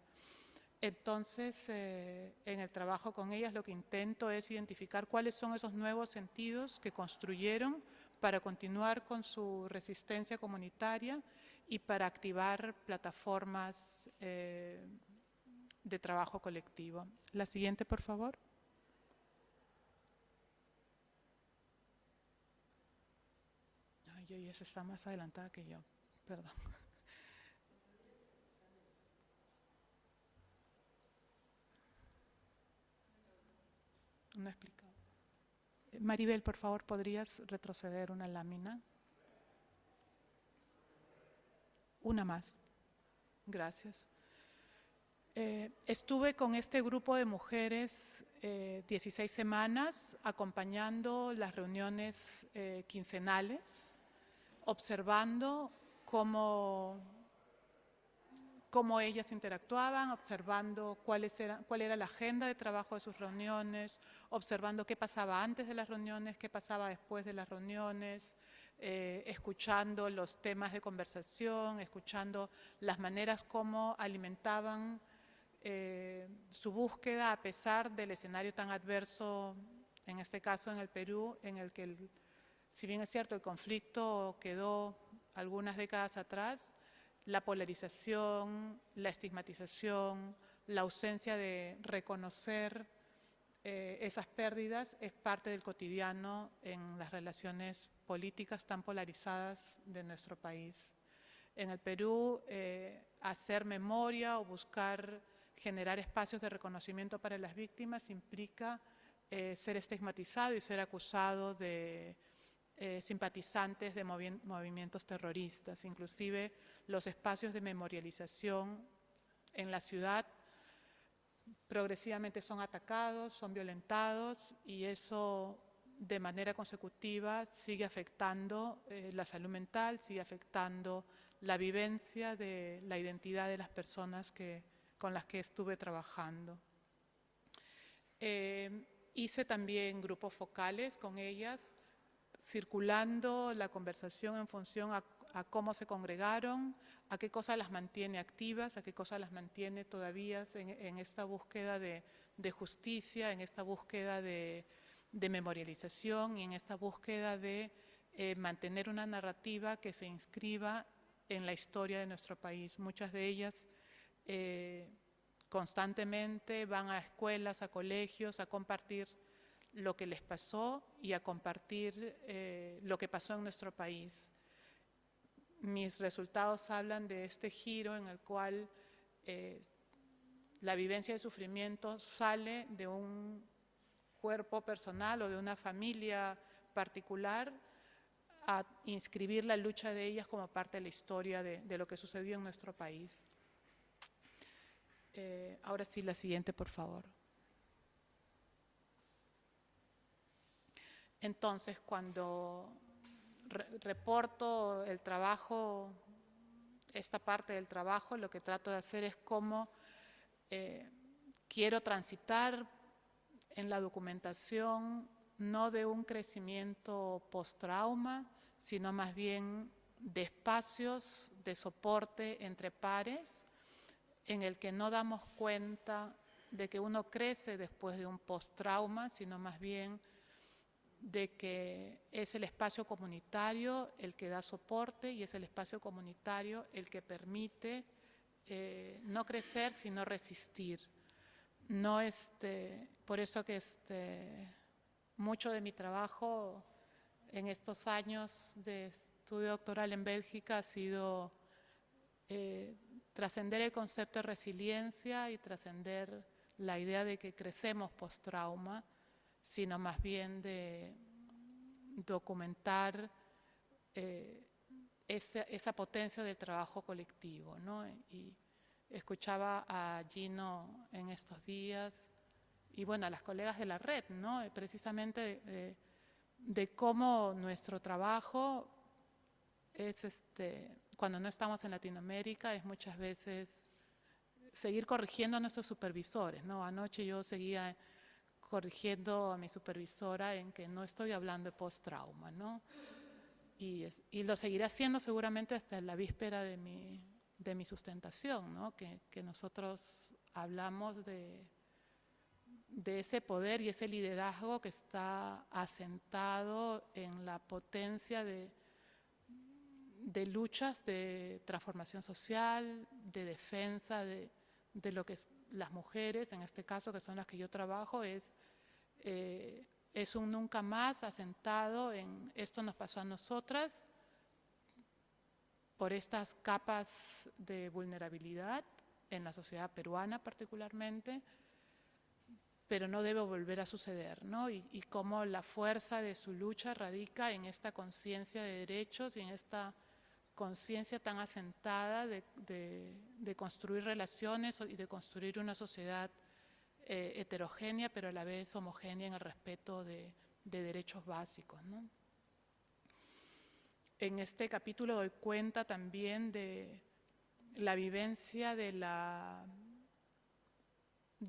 Entonces, en el trabajo con ellas lo que intento es identificar cuáles son esos nuevos sentidos que construyeron para continuar con su resistencia comunitaria y para activar plataformas de trabajo colectivo. La siguiente, por favor. Ay, esa está más adelantada que yo, perdón. No he explicado. Maribel, por favor, ¿podrías retroceder una lámina? Una más. Gracias. Estuve con este grupo de mujeres 16 semanas acompañando las reuniones quincenales, observando cómo ellas interactuaban, observando cuál era la agenda de trabajo de sus reuniones, observando qué pasaba antes de las reuniones, qué pasaba después de las reuniones, escuchando los temas de conversación, escuchando las maneras como alimentaban su búsqueda a pesar del escenario tan adverso, en este caso en el Perú, en el que, si bien es cierto, el conflicto quedó algunas décadas atrás, la polarización, la estigmatización, la ausencia de reconocer esas pérdidas es parte del cotidiano en las relaciones políticas tan polarizadas de nuestro país. En el Perú, hacer memoria o buscar generar espacios de reconocimiento para las víctimas implica ser estigmatizado y ser acusado de simpatizantes de movimientos terroristas. Inclusive los espacios de memorialización en la ciudad progresivamente son atacados, son violentados, y eso de manera consecutiva sigue afectando la salud mental, sigue afectando la vivencia de la identidad de las personas con las que estuve trabajando. Hice también grupos focales con ellas, circulando la conversación en función a cómo se congregaron, a qué cosa las mantiene activas, a qué cosa las mantiene todavía en esta búsqueda de justicia, en esta búsqueda de memorialización y en esta búsqueda de mantener una narrativa que se inscriba en la historia de nuestro país. Muchas de ellas constantemente van a escuelas, a colegios, a compartir lo que les pasó y a compartir lo que pasó en nuestro país. Mis resultados hablan de este giro en el cual la vivencia de sufrimiento sale de un cuerpo personal o de una familia particular a inscribir la lucha de ellas como parte de la historia de lo que sucedió en nuestro país. Ahora sí, la siguiente, por favor. Entonces, cuando reporto el trabajo, esta parte del trabajo, lo que trato de hacer es cómo quiero transitar en la documentación no de un crecimiento post-trauma, sino más bien de espacios de soporte entre pares, en el que no damos cuenta de que uno crece después de un post-trauma, sino más bien de que es el espacio comunitario el que da soporte y es el espacio comunitario el que permite no crecer, sino resistir. No por eso que mucho de mi trabajo en estos años de estudio doctoral en Bélgica ha sido trascender el concepto de resiliencia y trascender la idea de que crecemos post-trauma, sino más bien de documentar esa potencia del trabajo colectivo, ¿no? Y escuchaba a Gino en estos días y bueno, a las colegas de la red, ¿no? Precisamente de cómo nuestro trabajo es cuando no estamos en Latinoamérica, es muchas veces seguir corrigiendo a nuestros supervisores, ¿no? Anoche yo seguía corrigiendo a mi supervisora en que no estoy hablando de post-trauma, ¿no? Y lo seguiré haciendo seguramente hasta la víspera de mi sustentación, ¿no? Que nosotros hablamos de ese poder y ese liderazgo que está asentado en la potencia de luchas de transformación social, de defensa de lo que las mujeres, en este caso que son las que yo trabajo, es un nunca más asentado en esto nos pasó a nosotras por estas capas de vulnerabilidad en la sociedad peruana particularmente, pero no debe volver a suceder, ¿no? Y cómo la fuerza de su lucha radica en esta conciencia de derechos y en esta conciencia tan asentada de construir relaciones y de construir una sociedad heterogénea, pero a la vez homogénea en el respeto de derechos básicos, ¿no? En este capítulo doy cuenta también de la vivencia de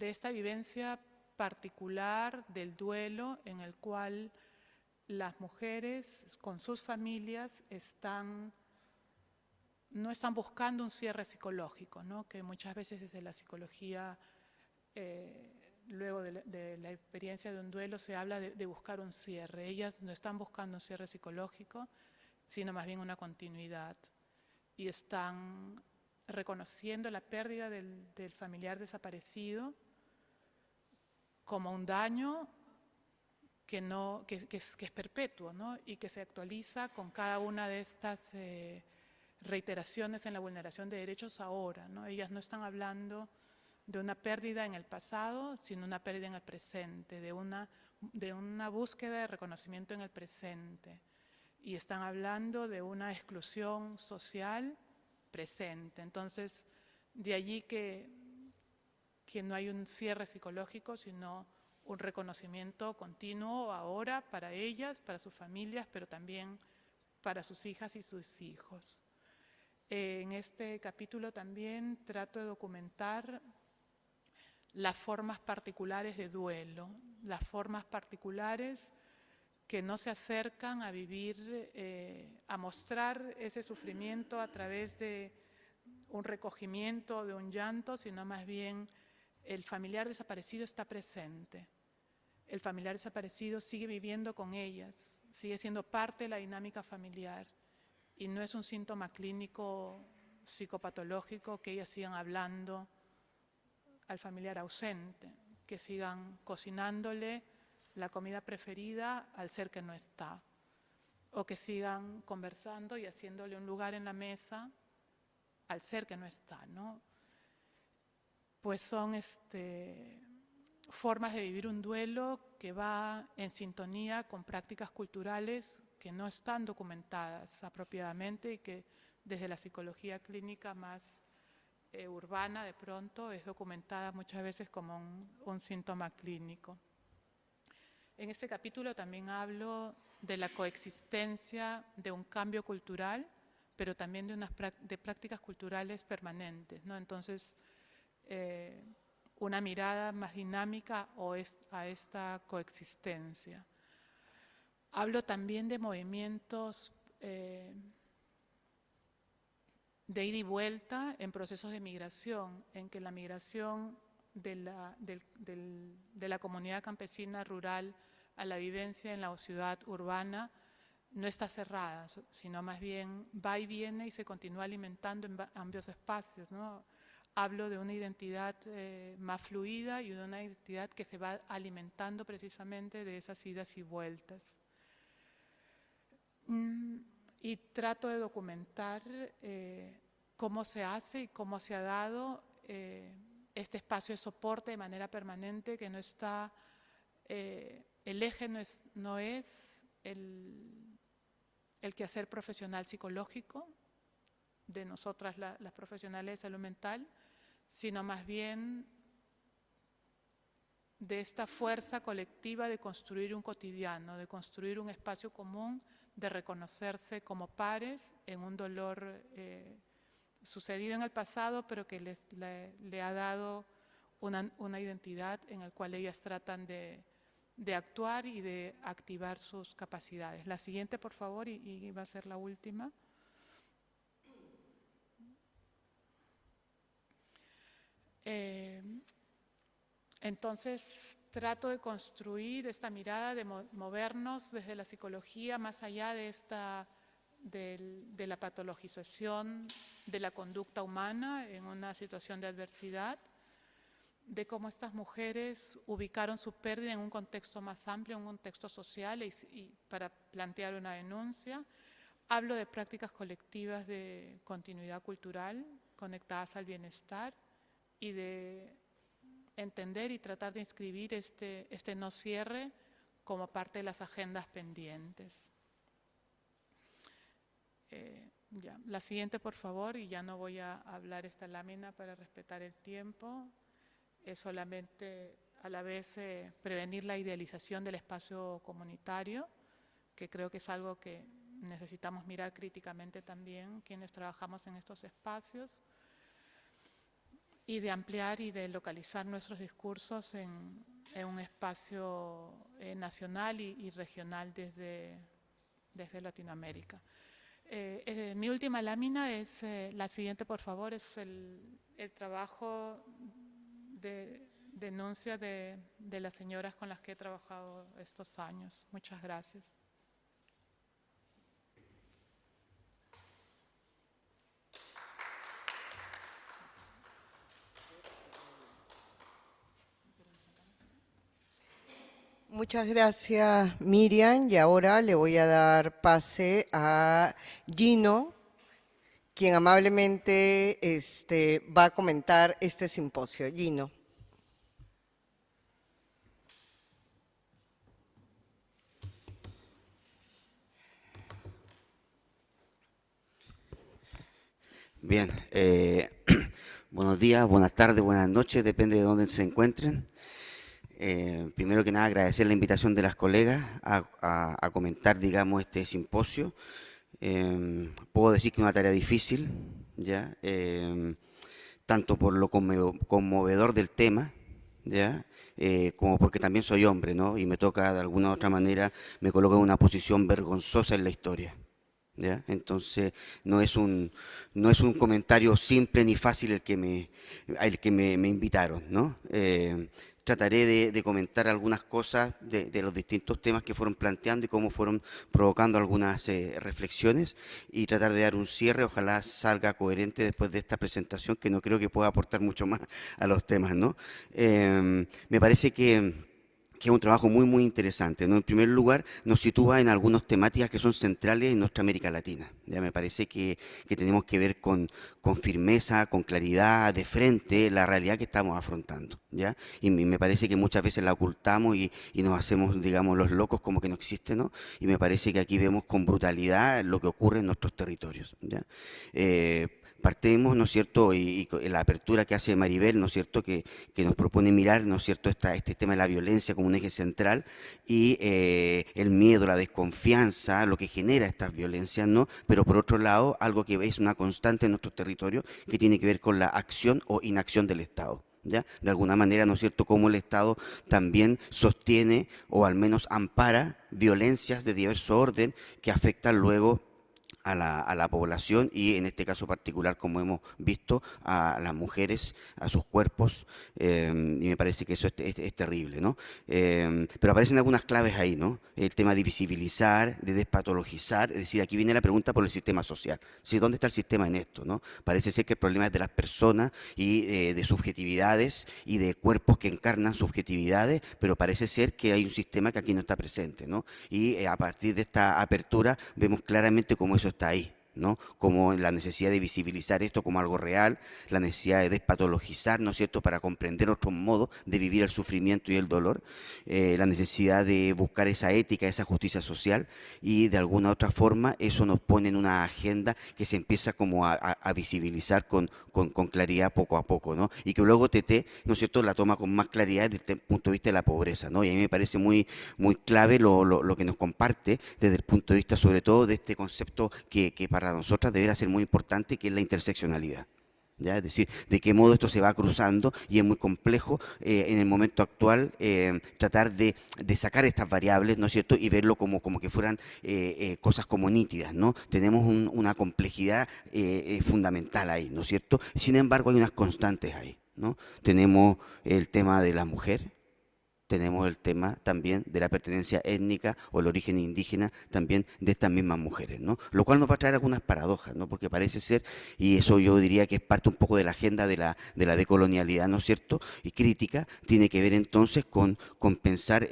esta vivencia particular del duelo en el cual las mujeres con sus familias no están buscando un cierre psicológico, ¿no? Que muchas veces desde la psicología, luego de la experiencia de un duelo, se habla de buscar un cierre. Ellas no están buscando un cierre psicológico, sino más bien una continuidad. Y están reconociendo la pérdida del familiar desaparecido como un daño que es perpetuo, ¿no? Y que se actualiza con cada una de estas reiteraciones en la vulneración de derechos ahora, ¿no? Ellas no están hablando de una pérdida en el pasado, sino una pérdida en el presente, de una búsqueda de reconocimiento en el presente. Y están hablando de una exclusión social presente. Entonces, de allí que no hay un cierre psicológico, sino un reconocimiento continuo ahora para ellas, para sus familias, pero también para sus hijas y sus hijos. En este capítulo también trato de documentar las formas particulares de duelo, las formas particulares que no se acercan a vivir, a mostrar ese sufrimiento a través de un recogimiento, de un llanto, sino más bien el familiar desaparecido está presente. el familiar desaparecido sigue viviendo con ellas, sigue siendo parte de la dinámica familiar y no es un síntoma clínico psicopatológico que ellas sigan hablando al familiar ausente, que sigan cocinándole la comida preferida al ser que no está, o que sigan conversando y haciéndole un lugar en la mesa al ser que no está, ¿no? Pues son formas de vivir un duelo que va en sintonía con prácticas culturales que no están documentadas apropiadamente y que desde la psicología clínica más urbana de pronto es documentada muchas veces como un síntoma clínico. En este capítulo también hablo de la coexistencia de un cambio cultural, pero también de prácticas culturales permanentes, ¿no? Entonces, una mirada más dinámica a esta coexistencia. Hablo también de movimientos de ida y vuelta en procesos de migración, en que la migración de la comunidad campesina rural a la vivencia en la ciudad urbana no está cerrada, sino más bien va y viene y se continúa alimentando en ambos espacios, ¿no? Hablo de una identidad más fluida y de una identidad que se va alimentando precisamente de esas idas y vueltas. Y trato de documentar cómo se hace y cómo se ha dado este espacio de soporte de manera permanente, que no está, el eje no es el quehacer profesional psicológico de nosotras las profesionales de salud mental, sino más bien de esta fuerza colectiva de construir un cotidiano, de construir un espacio común, de reconocerse como pares en un dolor sucedido en el pasado, pero que le ha dado una identidad en la cual ellas tratan de actuar y de activar sus capacidades. La siguiente, por favor, y va a ser la última. Entonces, trato de construir esta mirada, de movernos desde la psicología más allá de la patologización de la conducta humana en una situación de adversidad, de cómo estas mujeres ubicaron su pérdida en un contexto más amplio, en un contexto social y para plantear una denuncia. Hablo de prácticas colectivas de continuidad cultural conectadas al bienestar y de entender y tratar de inscribir este no cierre como parte de las agendas pendientes. Ya. La siguiente, por favor, y ya no voy a hablar esta lámina para respetar el tiempo. Es solamente a la vez prevenir la idealización del espacio comunitario, que creo que es algo que necesitamos mirar críticamente también quienes trabajamos en estos espacios, y de ampliar y de localizar nuestros discursos en un espacio nacional y regional desde Latinoamérica. Mi última lámina es, la siguiente por favor, es el trabajo de denuncia de las señoras con las que he trabajado estos años. Muchas gracias. Muchas gracias, Miriam. Y ahora le voy a dar pase a Gino, quien amablemente va a comentar este simposio. Gino. Bien, buenos días, buenas tardes, buenas noches, depende de dónde se encuentren. Primero que nada, agradecer la invitación de las colegas a comentar, digamos, este simposio. Puedo decir que es una tarea difícil, ¿ya? Tanto por lo conmovedor del tema, ¿ya? Como porque también soy hombre, ¿no? Y me toca, de alguna u otra manera, me coloco en una posición vergonzosa en la historia, ¿ya? Entonces, no es un comentario simple ni fácil el que me invitaron, ¿no? Trataré de comentar algunas cosas de los distintos temas que fueron planteando y cómo fueron provocando algunas reflexiones y tratar de dar un cierre, ojalá salga coherente después de esta presentación, que no creo que pueda aportar mucho más a los temas, ¿no? Me parece que es un trabajo muy interesante, ¿no? En primer lugar, nos sitúa en algunas temáticas que son centrales en nuestra América Latina. Ya me parece que tenemos que ver con firmeza, con claridad, de frente, la realidad que estamos afrontando, ¿ya? Y me parece que muchas veces la ocultamos y nos hacemos, digamos, los locos como que no existe, ¿no? Y me parece que aquí vemos con brutalidad lo que ocurre en nuestros territorios, ¿ya? Partimos, ¿no es cierto?, y la apertura que hace Maribel, ¿no es cierto?, que nos propone mirar, ¿no es cierto?, este tema de la violencia como un eje central y el miedo, la desconfianza, lo que genera estas violencias, ¿no? Pero por otro lado, algo que es una constante en nuestro territorio que tiene que ver con la acción o inacción del Estado. ¿Ya? De alguna manera, ¿no es cierto?, cómo el Estado también sostiene o al menos ampara violencias de diverso orden que afectan luego a la población y en este caso particular, como hemos visto, a las mujeres, a sus cuerpos, y me parece que eso es terrible, ¿no? Pero aparecen algunas claves ahí, ¿no? El tema de visibilizar, de despatologizar, es decir, aquí viene la pregunta por el sistema social. ¿Sí? ¿Dónde está el sistema en esto, no? Parece ser que el problema es de las personas y de subjetividades y de cuerpos que encarnan subjetividades, pero parece ser que hay un sistema que aquí no está presente, ¿no? Y a partir de esta apertura vemos claramente cómo eso está ahí, ¿no? Como la necesidad de visibilizar esto como algo real, la necesidad de despatologizar, ¿no es cierto?, para comprender otros modos de vivir el sufrimiento y el dolor, la necesidad de buscar esa ética, esa justicia social y de alguna otra forma eso nos pone en una agenda que se empieza como a visibilizar con claridad poco a poco, ¿no? Y que luego TT, ¿no es cierto?, la toma con más claridad desde el punto de vista de la pobreza, ¿no? Y a mí me parece muy clave lo que nos comparte desde el punto de vista sobre todo de este concepto que para nosotras deberá ser muy importante, que es la interseccionalidad. ¿Ya? Es decir, de qué modo esto se va cruzando y es muy complejo en el momento actual tratar de sacar estas variables, ¿no es cierto?, y verlo como que fueran cosas como nítidas, ¿no? Tenemos una complejidad fundamental ahí, ¿no es cierto? Sin embargo, hay unas constantes ahí, ¿no? Tenemos el tema de la mujer, tenemos el tema también de la pertenencia étnica o el origen indígena también de estas mismas mujeres, ¿no? Lo cual nos va a traer algunas paradojas, ¿no? Porque parece ser, y eso yo diría que es parte un poco de la agenda de la decolonialidad, ¿no es cierto?, y crítica, tiene que ver entonces con pensar,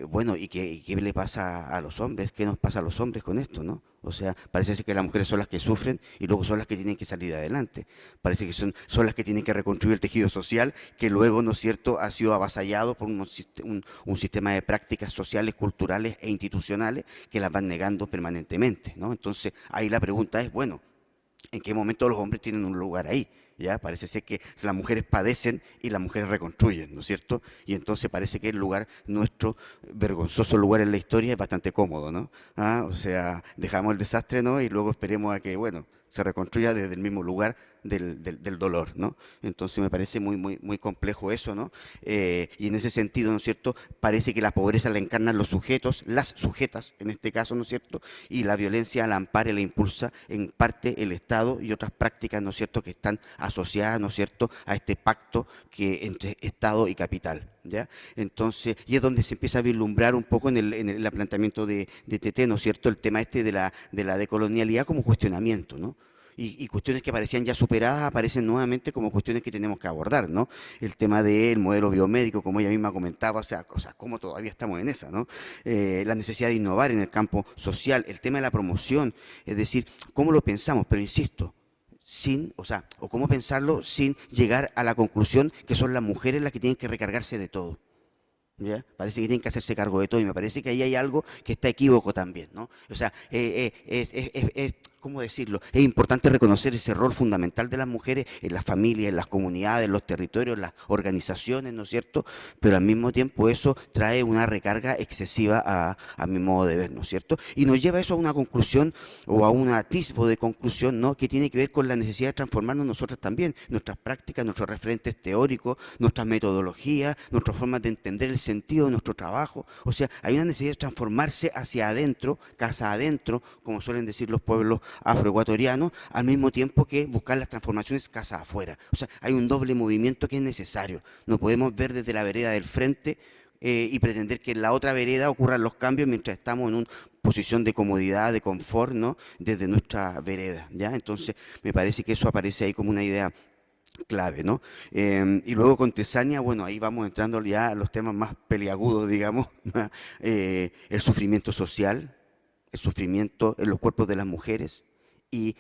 bueno, ¿y qué le pasa a los hombres? ¿Qué nos pasa a los hombres con esto, no? O sea, parece ser que las mujeres son las que sufren y luego son las que tienen que salir adelante. Parece que son las que tienen que reconstruir el tejido social que luego, ¿no es cierto?, ha sido avasallado por un sistema de prácticas sociales, culturales e institucionales que las van negando permanentemente, ¿no? Entonces, ahí la pregunta es, bueno, ¿en qué momento los hombres tienen un lugar ahí? ¿Ya? Parece ser que las mujeres padecen y las mujeres reconstruyen, ¿no es cierto? Y entonces parece que el lugar, nuestro vergonzoso lugar en la historia es bastante cómodo, ¿no? O sea, dejamos el desastre, ¿no? Y luego esperemos a que, bueno, se reconstruya desde el mismo lugar del dolor, ¿no? Entonces me parece muy complejo eso, ¿no? Y en ese sentido, ¿no es cierto?, parece que la pobreza la encarnan los sujetos, las sujetas en este caso, ¿no es cierto?, y la violencia la ampara y la impulsa en parte el Estado y otras prácticas, ¿no es cierto?, que están asociadas, ¿no es cierto?, a este pacto que entre Estado y capital, ¿ya? Entonces, y es donde se empieza a vislumbrar un poco en el planteamiento de TT, ¿no es cierto?, el tema este de la decolonialidad como cuestionamiento, ¿no? Y cuestiones que parecían ya superadas aparecen nuevamente como cuestiones que tenemos que abordar, ¿no? El tema del modelo biomédico, como ella misma comentaba, o sea cómo todavía estamos en esa, ¿no? La necesidad de innovar en el campo social, el tema de la promoción, es decir, cómo lo pensamos, pero insisto, o cómo pensarlo sin llegar a la conclusión que son las mujeres las que tienen que recargarse de todo. ¿Ya? Parece que tienen que hacerse cargo de todo y me parece que ahí hay algo que está equívoco también, ¿no? O sea, ¿cómo decirlo? Es importante reconocer ese rol fundamental de las mujeres en las familias, en las comunidades, en los territorios, en las organizaciones, ¿no es cierto? Pero al mismo tiempo eso trae una recarga excesiva a mi modo de ver, ¿no es cierto? Y nos lleva eso a una conclusión o a un atisbo de conclusión, ¿no? Que tiene que ver con la necesidad de transformarnos nosotros también, nuestras prácticas, nuestros referentes teóricos, nuestras metodologías, nuestras formas de entender el sentido de nuestro trabajo. O sea, hay una necesidad de transformarse hacia adentro, casa adentro, como suelen decir los pueblos afroecuatorianos, al mismo tiempo que buscar las transformaciones casa afuera. O sea, hay un doble movimiento que es necesario. No podemos ver desde la vereda del frente y pretender que en la otra vereda ocurran los cambios mientras estamos en una posición de comodidad, de confort, ¿no? Desde nuestra vereda, ¿ya? Entonces, me parece que eso aparece ahí como una idea clave, ¿no? Y luego con Tesaña, bueno, ahí vamos entrando ya a los temas más peliagudos, digamos, el sufrimiento social, el sufrimiento en los cuerpos de las mujeres y,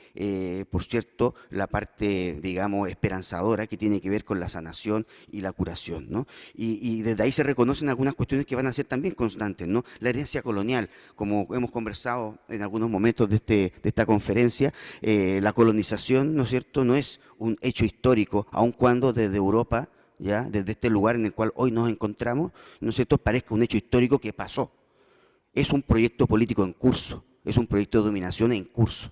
por cierto, la parte, digamos, esperanzadora que tiene que ver con la sanación y la curación, ¿no? Y desde ahí se reconocen algunas cuestiones que van a ser también constantes, ¿no? La herencia colonial, como hemos conversado en algunos momentos de esta conferencia, la colonización, ¿no es cierto?, no es un hecho histórico, aun cuando desde Europa, ya, desde este lugar en el cual hoy nos encontramos, ¿no es cierto?, parezca un hecho histórico que pasó. Es un proyecto político en curso, es un proyecto de dominación en curso.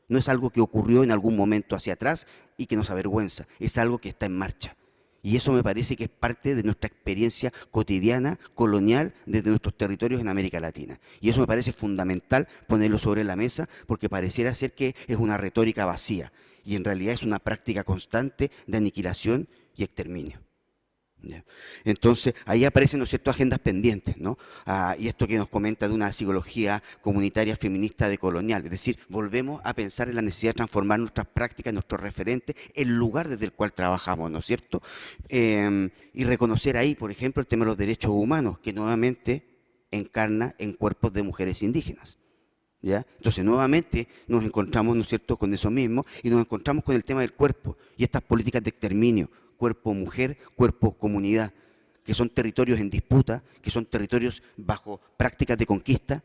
No es algo que ocurrió en algún momento hacia atrás y que nos avergüenza, es algo que está en marcha. Y eso me parece que es parte de nuestra experiencia cotidiana, colonial, desde nuestros territorios en América Latina. Y eso me parece fundamental ponerlo sobre la mesa, porque pareciera ser que es una retórica vacía, y en realidad es una práctica constante de aniquilación y exterminio. ¿Ya? Entonces, ahí aparecen, ¿no es cierto?, agendas pendientes, ¿no? Y esto que nos comenta de una psicología comunitaria feminista decolonial, es decir, volvemos a pensar en la necesidad de transformar nuestras prácticas, nuestros referentes, el lugar desde el cual trabajamos, ¿no es cierto? Y reconocer ahí, por ejemplo, el tema de los derechos humanos, que nuevamente encarna en cuerpos de mujeres indígenas. ¿Ya? Entonces, nuevamente nos encontramos, ¿no es cierto?, con eso mismo, y nos encontramos con el tema del cuerpo y estas políticas de exterminio, cuerpo-mujer, cuerpo-comunidad, que son territorios en disputa, que son territorios bajo prácticas de conquista,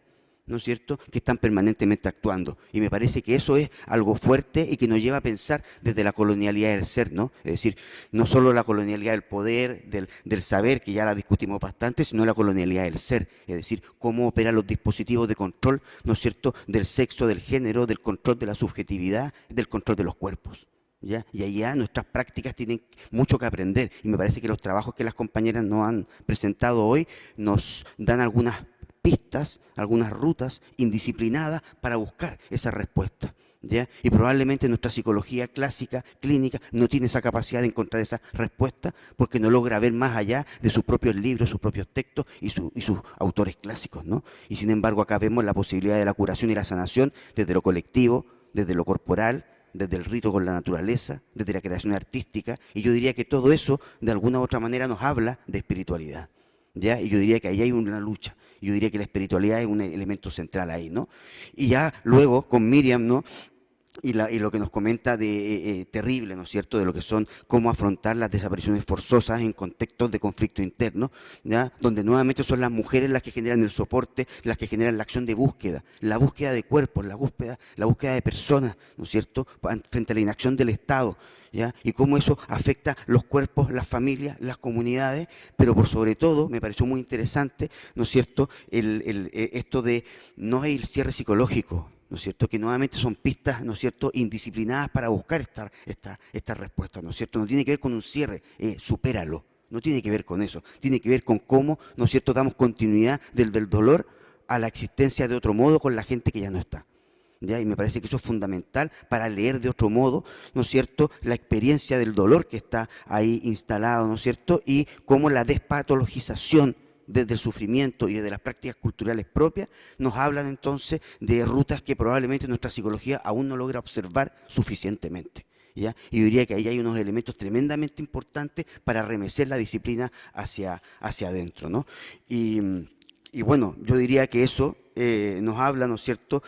¿no es cierto?, que están permanentemente actuando. Y me parece que eso es algo fuerte y que nos lleva a pensar desde la colonialidad del ser, ¿no? Es decir, no solo la colonialidad del poder, del saber, que ya la discutimos bastante, sino la colonialidad del ser, es decir, cómo operan los dispositivos de control, ¿no es cierto?, del sexo, del género, del control de la subjetividad, del control de los cuerpos. ¿Ya? Y allá nuestras prácticas tienen mucho que aprender, y me parece que los trabajos que las compañeras nos han presentado hoy nos dan algunas pistas, algunas rutas indisciplinadas para buscar esa respuesta. ¿Ya? Y probablemente nuestra psicología clásica, clínica, no tiene esa capacidad de encontrar esa respuesta porque no logra ver más allá de sus propios libros, sus propios textos y sus autores clásicos, ¿no? Y sin embargo acá vemos la posibilidad de la curación y la sanación desde lo colectivo, desde lo corporal, desde el rito con la naturaleza, desde la creación artística, y yo diría que todo eso de alguna u otra manera nos habla de espiritualidad, ¿ya? Y yo diría que ahí hay una lucha, yo diría que la espiritualidad es un elemento central ahí, ¿no? Y ya luego con Miriam, ¿no?, y lo que nos comenta de terrible, ¿no es cierto?, de lo que son, cómo afrontar las desapariciones forzosas en contextos de conflicto interno, ¿ya?, donde nuevamente son las mujeres las que generan el soporte, las que generan la acción de búsqueda, la búsqueda de cuerpos, la búsqueda de personas, ¿no es cierto?, frente a la inacción del Estado, ¿ya? Y cómo eso afecta los cuerpos, las familias, las comunidades, pero por sobre todo me pareció muy interesante, ¿no es cierto?, esto de no hay el cierre psicológico, ¿no es cierto?, que nuevamente son pistas, ¿no es cierto?, indisciplinadas para buscar esta respuesta, ¿no es cierto?, no tiene que ver con un cierre, supéralo, no tiene que ver con eso, tiene que ver con cómo, ¿no es cierto?, damos continuidad del dolor a la existencia de otro modo con la gente que ya no está. ¿Ya? Y me parece que eso es fundamental para leer de otro modo, ¿no es cierto?, la experiencia del dolor que está ahí instalado, ¿no es cierto?, y cómo la despatologización desde el sufrimiento y desde las prácticas culturales propias nos hablan entonces de rutas que probablemente nuestra psicología aún no logra observar suficientemente. ¿Ya? Y yo diría que ahí hay unos elementos tremendamente importantes para remecer la disciplina hacia adentro, ¿no? Y bueno, yo diría que eso nos habla, ¿no es cierto?,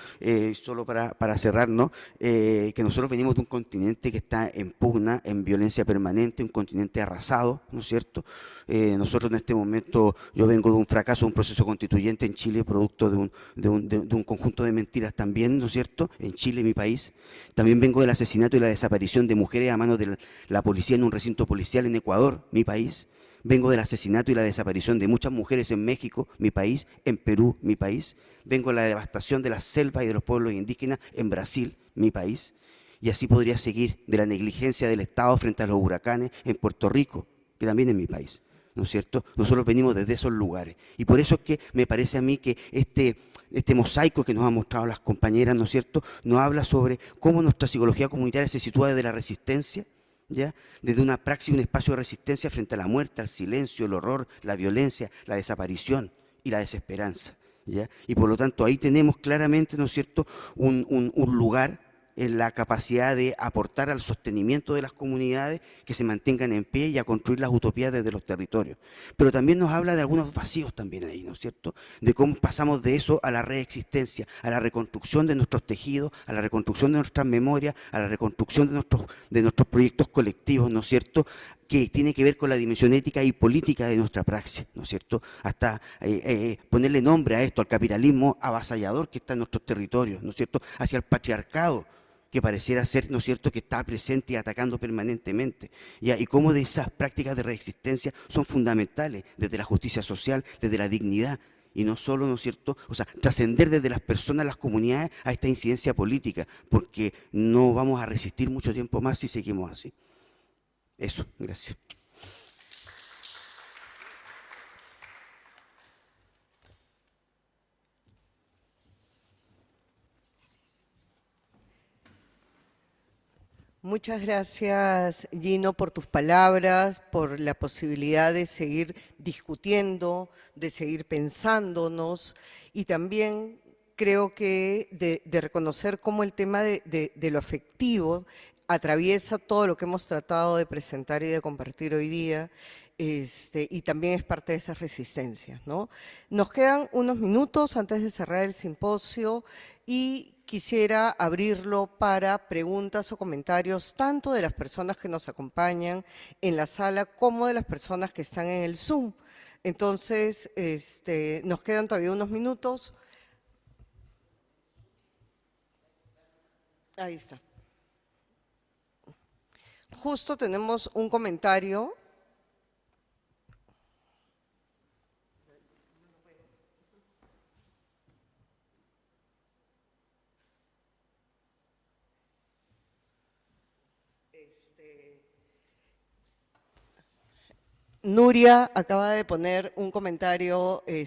solo para cerrar, ¿no?, que nosotros venimos de un continente que está en pugna, en violencia permanente, un continente arrasado, ¿no es cierto? Nosotros en este momento, yo vengo de un fracaso, de un proceso constituyente en Chile, producto de un conjunto de mentiras también, ¿no es cierto?, en Chile, mi país. También vengo del asesinato y la desaparición de mujeres a manos de la policía en un recinto policial en Ecuador, mi país. Vengo del asesinato y la desaparición de muchas mujeres en México, mi país, en Perú, mi país. Vengo de la devastación de las selvas y de los pueblos indígenas en Brasil, mi país. Y así podría seguir, de la negligencia del Estado frente a los huracanes en Puerto Rico, que también es mi país, ¿no es cierto? Nosotros venimos desde esos lugares. Y por eso es que me parece a mí que este mosaico que nos han mostrado las compañeras, ¿no es cierto?, nos habla sobre cómo nuestra psicología comunitaria se sitúa desde la resistencia, ¿ya?, desde una praxis, un espacio de resistencia frente a la muerte, al silencio, el horror, la violencia, la desaparición y la desesperanza, ¿ya? Y por lo tanto ahí tenemos claramente, ¿no es cierto?, un lugar en la capacidad de aportar al sostenimiento de las comunidades, que se mantengan en pie y a construir las utopías desde los territorios. Pero también nos habla de algunos vacíos también ahí, ¿no es cierto?, de cómo pasamos de eso a la reexistencia, a la reconstrucción de nuestros tejidos, a la reconstrucción de nuestras memorias, a la reconstrucción de nuestros proyectos colectivos, ¿no es cierto?, que tiene que ver con la dimensión ética y política de nuestra praxis, ¿no es cierto?, hasta ponerle nombre a esto, al capitalismo avasallador que está en nuestros territorios, ¿no es cierto?, hacia el patriarcado, que pareciera ser, ¿no es cierto?, que está presente y atacando permanentemente, ¿ya? Y cómo de esas prácticas de reexistencia son fundamentales desde la justicia social, desde la dignidad, y no solo, ¿no es cierto?, o sea, trascender desde las personas, las comunidades, a esta incidencia política, porque no vamos a resistir mucho tiempo más si seguimos así. Eso, gracias. Muchas gracias, Gino, por tus palabras, por la posibilidad de seguir discutiendo, de seguir pensándonos y también creo que de reconocer cómo el tema de lo afectivo atraviesa todo lo que hemos tratado de presentar y de compartir hoy día, y también es parte de esas resistencias, ¿no? Nos quedan unos minutos antes de cerrar el simposio y quisiera abrirlo para preguntas o comentarios tanto de las personas que nos acompañan en la sala como de las personas que están en el Zoom. Entonces, nos quedan todavía unos minutos. Ahí está. Justo tenemos un comentario. Nuria acaba de poner un comentario en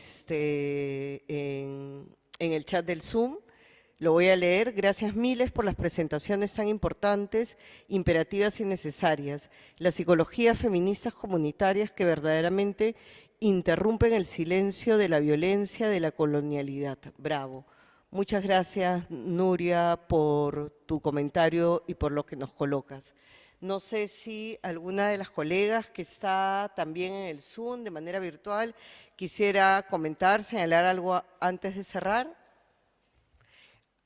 el chat del Zoom. Lo voy a leer. Gracias miles por las presentaciones tan importantes, imperativas y necesarias. Las psicologías feministas comunitarias que verdaderamente interrumpen el silencio de la violencia de la colonialidad. Bravo. Muchas gracias, Nuria, por tu comentario y por lo que nos colocas. No sé si alguna de las colegas que está también en el Zoom de manera virtual quisiera comentar, señalar algo antes de cerrar.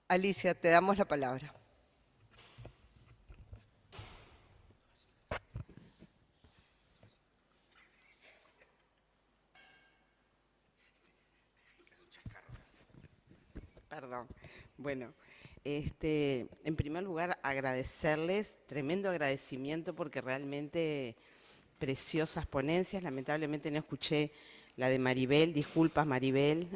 Alicia, te damos la palabra. Perdón. Bueno, en primer lugar agradecerles, tremendo agradecimiento porque realmente preciosas ponencias. Lamentablemente no escuché la de Maribel, disculpas Maribel,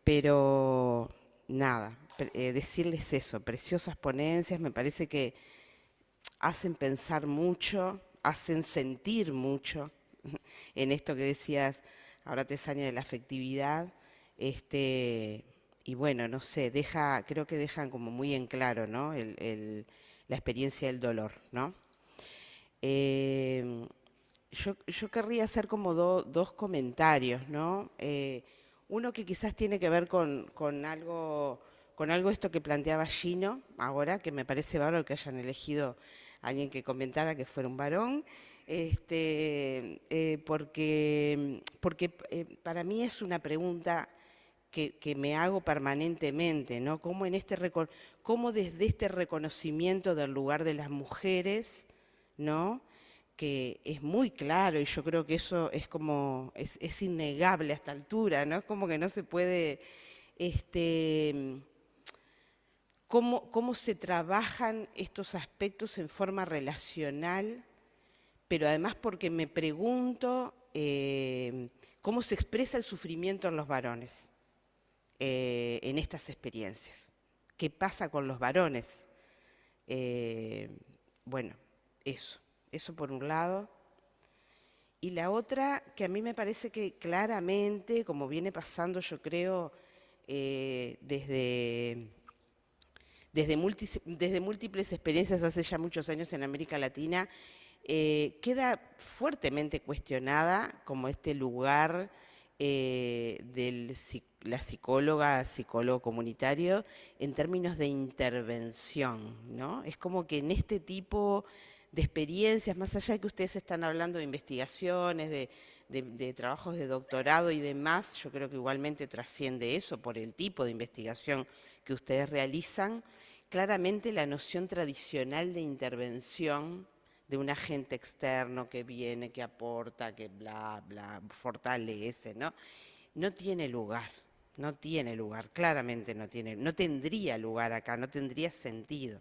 pero nada, decirles eso, preciosas ponencias, me parece que hacen pensar mucho, hacen sentir mucho en esto que decías ahora, Tesania, de la afectividad, y bueno, no sé, creo que dejan como muy en claro, ¿no?, la experiencia del dolor, ¿no? Yo querría hacer como dos comentarios, ¿no? Uno que quizás tiene que ver con algo esto que planteaba Gino ahora, que me parece bárbaro que hayan elegido a alguien que comentara que fuera un varón, porque para mí es una pregunta que me hago permanentemente, ¿no? Cómo desde este reconocimiento del lugar de las mujeres, ¿no? Que es muy claro, y yo creo que eso es como, es innegable a esta altura, ¿no? Es como que no se puede, cómo se trabajan estos aspectos en forma relacional, pero además porque me pregunto cómo se expresa el sufrimiento en los varones en estas experiencias. ¿Qué pasa con los varones? Bueno, eso por un lado. Y la otra, que a mí me parece que claramente, como viene pasando, yo creo, desde múltiples experiencias hace ya muchos años en América Latina, queda fuertemente cuestionada como este lugar la psicólogo comunitario en términos de intervención, ¿no? Es como que en este tipo de experiencias, más allá de que ustedes están hablando de investigaciones, de trabajos de doctorado y demás, yo creo que igualmente trasciende eso por el tipo de investigación que ustedes realizan, claramente la noción tradicional de intervención de un agente externo que viene, que aporta, que bla, bla, fortalece, ¿no? No tiene lugar, claramente no tendría lugar acá, no tendría sentido.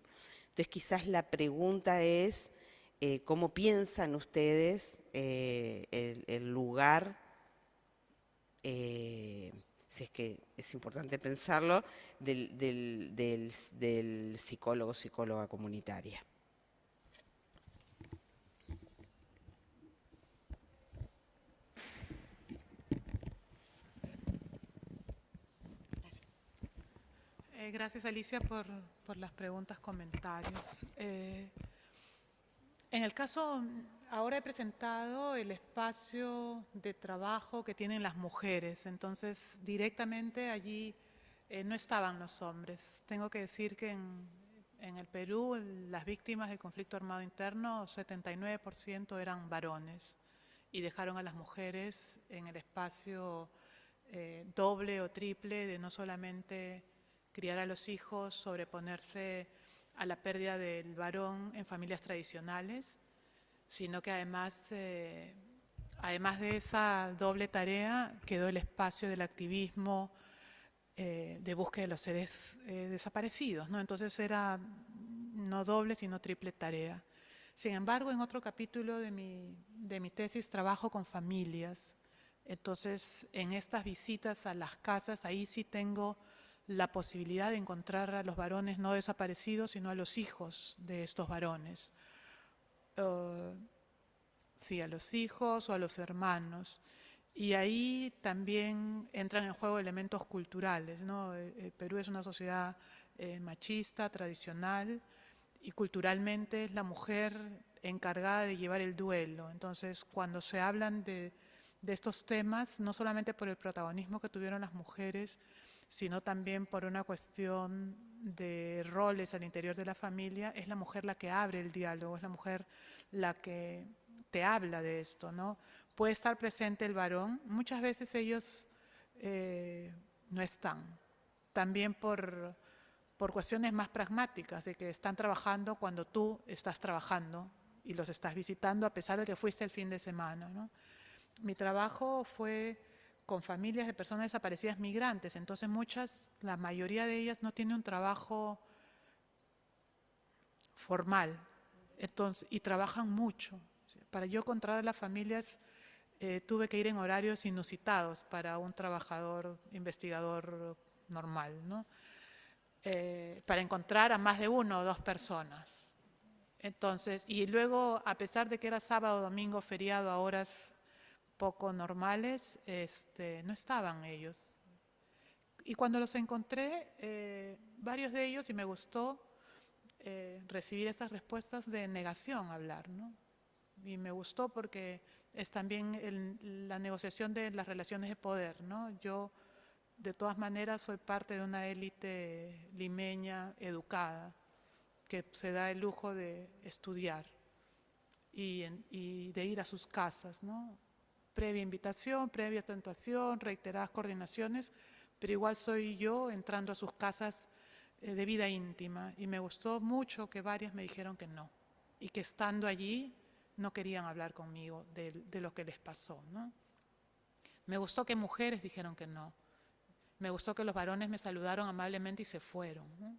Entonces quizás la pregunta es, ¿cómo piensan ustedes el lugar, si es que es importante pensarlo, del psicóloga comunitaria? Gracias, Alicia, por las preguntas, comentarios. En el caso, ahora he presentado el espacio de trabajo que tienen las mujeres, entonces directamente allí no estaban los hombres. Tengo que decir que en el Perú las víctimas del conflicto armado interno, 79% eran varones y dejaron a las mujeres en el espacio doble o triple de no solamente criar a los hijos, sobreponerse a la pérdida del varón en familias tradicionales, sino que además de esa doble tarea quedó el espacio del activismo de búsqueda de los seres desaparecidos, ¿no? Entonces era no doble sino triple tarea. Sin embargo, en otro capítulo de mi tesis trabajo con familias. Entonces, en estas visitas a las casas, ahí sí tengo la posibilidad de encontrar a los varones no desaparecidos, sino a los hijos de estos varones. Sí, a los hijos o a los hermanos. Y ahí también entran en juego elementos culturales, ¿no? El Perú es una sociedad machista, tradicional, y culturalmente es la mujer encargada de llevar el duelo. Entonces, cuando se hablan de estos temas, no solamente por el protagonismo que tuvieron las mujeres, sino también por una cuestión de roles al interior de la familia, es la mujer la que abre el diálogo, es la mujer la que te habla de esto, ¿no? Puede estar presente el varón, muchas veces ellos no están, también por cuestiones más pragmáticas, de que están trabajando cuando tú estás trabajando y los estás visitando a pesar de que fuiste el fin de semana, ¿no? Mi trabajo fue con familias de personas desaparecidas migrantes, entonces la mayoría de ellas no tiene un trabajo formal, entonces, y trabajan mucho. Para yo encontrar a las familias tuve que ir en horarios inusitados para un trabajador, investigador normal, ¿no? Para encontrar a más de 1 o 2 personas. Entonces, y luego, a pesar de que era sábado, domingo, feriado, a horas poco normales, no estaban ellos. Y cuando los encontré, varios de ellos, y me gustó recibir estas respuestas de negación a hablar, ¿no? Y me gustó porque es también la negociación de las relaciones de poder, ¿no? Yo, de todas maneras, soy parte de una élite limeña educada que se da el lujo de estudiar y de ir a sus casas, ¿no? Previa invitación, previa tentación, reiteradas coordinaciones, pero igual soy yo entrando a sus casas de vida íntima. Y me gustó mucho que varias me dijeron que no, y que estando allí no querían hablar conmigo de lo que les pasó, ¿no? Me gustó que mujeres dijeron que no. Me gustó que los varones me saludaron amablemente y se fueron, ¿no?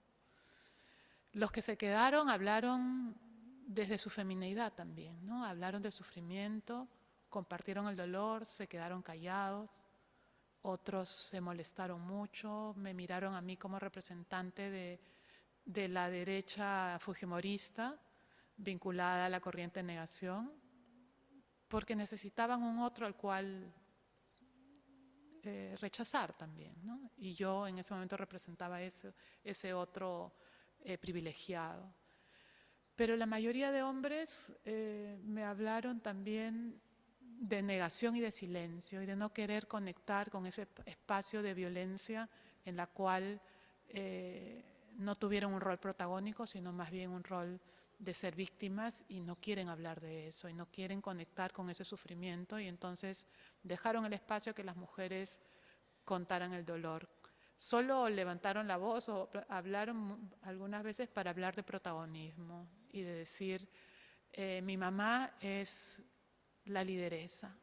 Los que se quedaron hablaron desde su femineidad también, ¿no? Hablaron del sufrimiento, compartieron el dolor, se quedaron callados. Otros se molestaron mucho, me miraron a mí como representante de la derecha fujimorista, vinculada a la corriente de negación, porque necesitaban un otro al cual rechazar también, ¿no? Y yo en ese momento representaba ese otro privilegiado. Pero la mayoría de hombres me hablaron también de negación y de silencio, y de no querer conectar con ese espacio de violencia en la cual no tuvieron un rol protagónico, sino más bien un rol de ser víctimas, y no quieren hablar de eso, y no quieren conectar con ese sufrimiento, y entonces dejaron el espacio que las mujeres contaran el dolor. Solo levantaron la voz o hablaron algunas veces para hablar de protagonismo y de decir, mi mamá es la lideresa,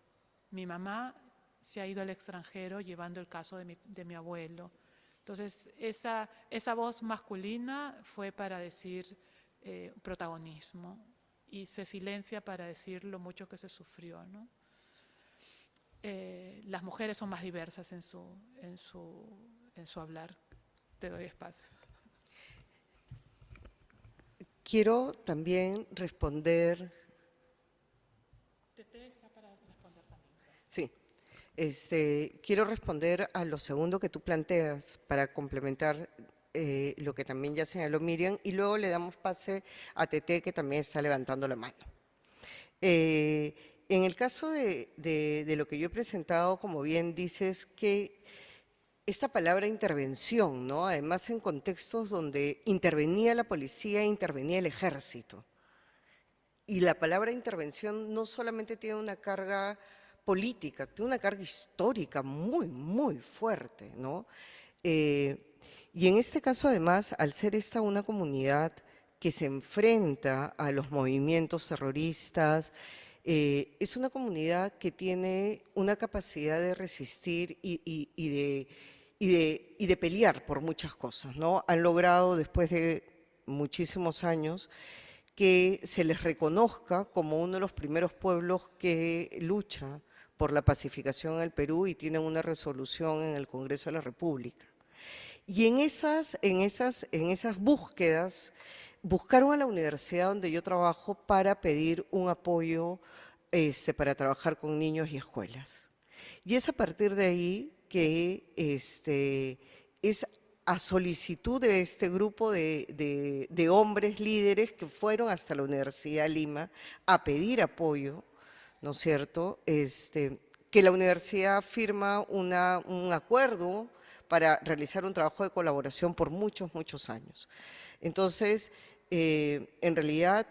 mi mamá se ha ido al extranjero llevando el caso de mi abuelo. Entonces, esa voz masculina fue para decir protagonismo, y se silencia para decir lo mucho que se sufrió, ¿no? Las mujeres son más diversas en su hablar. Te doy espacio. Quiero también responder. Tete está para responder también. Sí. Quiero responder a lo segundo que tú planteas para complementar lo que también ya señaló Miriam, y luego le damos pase a Tete, que también está levantando la mano. En el caso de lo que yo he presentado, como bien dices, que esta palabra intervención, ¿no? Además en contextos donde intervenía la policía e intervenía el ejército. Y la palabra intervención no solamente tiene una carga política, tiene una carga histórica muy, muy fuerte, ¿no? Y en este caso, además, al ser esta una comunidad que se enfrenta a los movimientos terroristas, es una comunidad que tiene una capacidad de resistir y de pelear por muchas cosas, ¿no? Han logrado, después de muchísimos años, que se les reconozca como uno de los primeros pueblos que lucha por la pacificación en el Perú, y tienen una resolución en el Congreso de la República. Y en esas búsquedas, buscaron a la universidad donde yo trabajo para pedir un apoyo para trabajar con niños y escuelas. Y es a partir de ahí que es a solicitud de este grupo de hombres líderes que fueron hasta la Universidad de Lima a pedir apoyo, ¿no es cierto?, que la universidad firma un acuerdo para realizar un trabajo de colaboración por muchos, muchos años. Entonces, en realidad,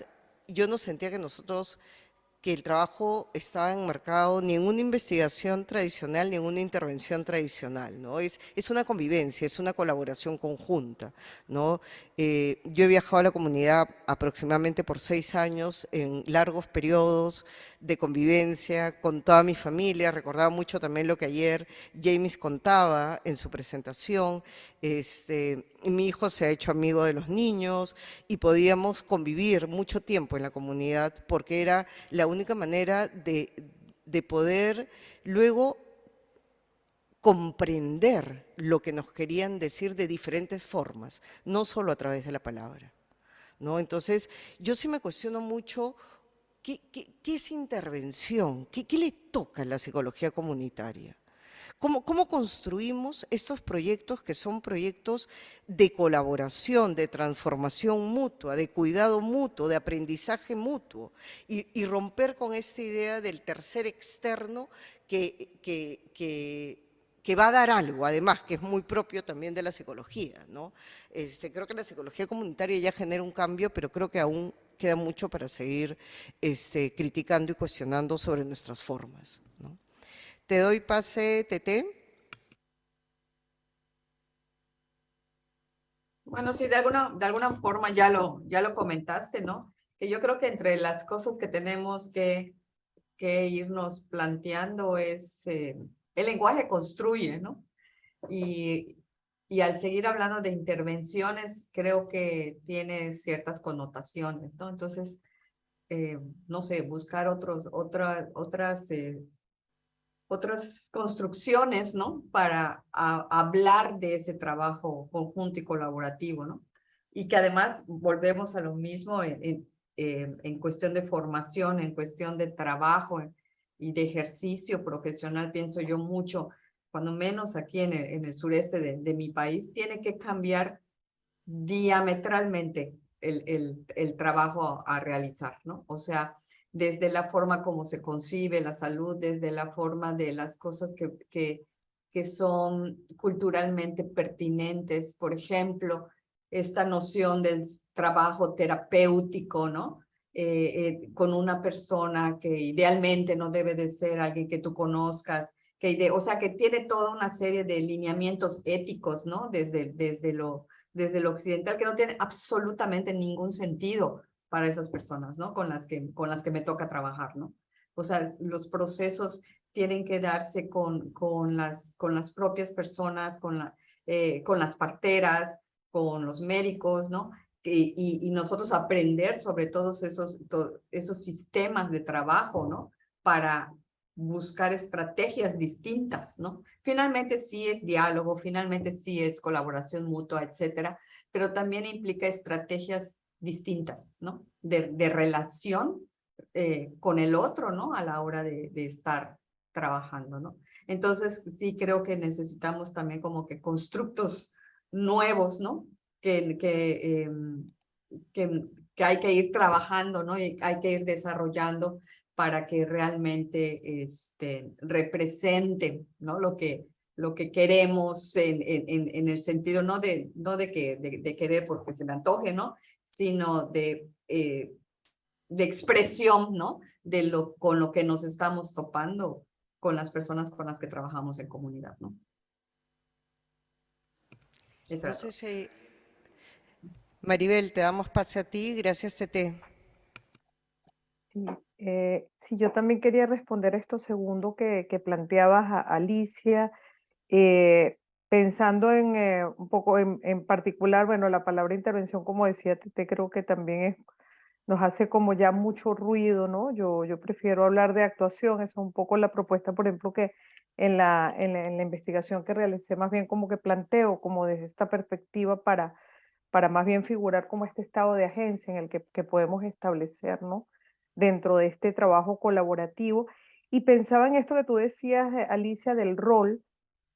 yo no sentía que el trabajo estaba enmarcado ni en una investigación tradicional ni en una intervención tradicional, ¿no? Es una convivencia, es una colaboración conjunta, ¿no? Yo he viajado a la comunidad aproximadamente por 6 años en largos periodos de convivencia con toda mi familia. Recordaba mucho también lo que ayer James contaba en su presentación. Mi hijo se ha hecho amigo de los niños y podíamos convivir mucho tiempo en la comunidad, porque era la única manera de poder luego comprender lo que nos querían decir de diferentes formas, no solo a través de la palabra, ¿no? Entonces, yo sí me cuestiono mucho qué es intervención, qué le toca a la psicología comunitaria. ¿Cómo construimos estos proyectos que son proyectos de colaboración, de transformación mutua, de cuidado mutuo, de aprendizaje mutuo, y romper con esta idea del tercer externo que va a dar algo, además, que es muy propio también de la psicología, ¿no? Creo que la psicología comunitaria ya genera un cambio, pero creo que aún queda mucho para seguir criticando y cuestionando sobre nuestras formas, ¿no? Te doy pase, Tete. Bueno, sí, de alguna forma ya lo comentaste, ¿no? Que yo creo que entre las cosas que tenemos que irnos planteando es el lenguaje construye, ¿no? Y, y al seguir hablando de intervenciones, creo que tiene ciertas connotaciones, ¿no? Entonces, no sé, buscar otras construcciones, ¿no? Para hablar de ese trabajo conjunto y colaborativo, ¿no? Y que además volvemos a lo mismo en cuestión de formación, en cuestión de trabajo y de ejercicio profesional, pienso yo mucho, cuando menos aquí en el sureste de mi país, tiene que cambiar diametralmente el trabajo a realizar, ¿no? O sea, desde la forma como se concibe la salud, desde la forma de las cosas que son culturalmente pertinentes, por ejemplo, esta noción del trabajo terapéutico, ¿no? Con una persona que idealmente no debe de ser alguien que tú conozcas, o sea, que tiene toda una serie de lineamientos éticos, ¿no? Desde lo occidental, que no tiene absolutamente ningún sentido para esas personas, ¿no? Con las que me toca trabajar, ¿no? O sea, los procesos tienen que darse con las propias personas, con las parteras, con los médicos, ¿no? Y nosotros aprender sobre todos esos sistemas de trabajo, ¿no? Para buscar estrategias distintas, ¿no? Finalmente sí es diálogo, finalmente sí es colaboración mutua, etcétera, pero también implica estrategias distintas, ¿no? De relación con el otro, ¿no? A la hora de estar trabajando, ¿no? Entonces, sí creo que necesitamos también como que constructos nuevos, ¿no? Que, que hay que ir trabajando, ¿no? Y hay que ir desarrollando para que realmente representen, ¿no? Lo que queremos en el sentido no de querer porque se me antoje, ¿no? Sino de expresión, ¿no? Con lo que nos estamos topando con las personas con las que trabajamos en comunidad, ¿no? Eso No era sé todo. si, Maribel, te damos pase a ti. Gracias, Tete. Sí, sí, yo también quería responder esto segundo que planteabas a Alicia, eh, pensando en un poco en particular, bueno, la palabra intervención, como decía Tete, creo que también nos hace como ya mucho ruido, ¿no? Yo prefiero hablar de actuación, eso es un poco la propuesta, por ejemplo, que en la investigación que realicé, más bien como que planteo como desde esta perspectiva para más bien figurar como este estado de agencia en el que podemos establecer, ¿no? Dentro de este trabajo colaborativo. Y pensaba en esto que tú decías, Alicia, del rol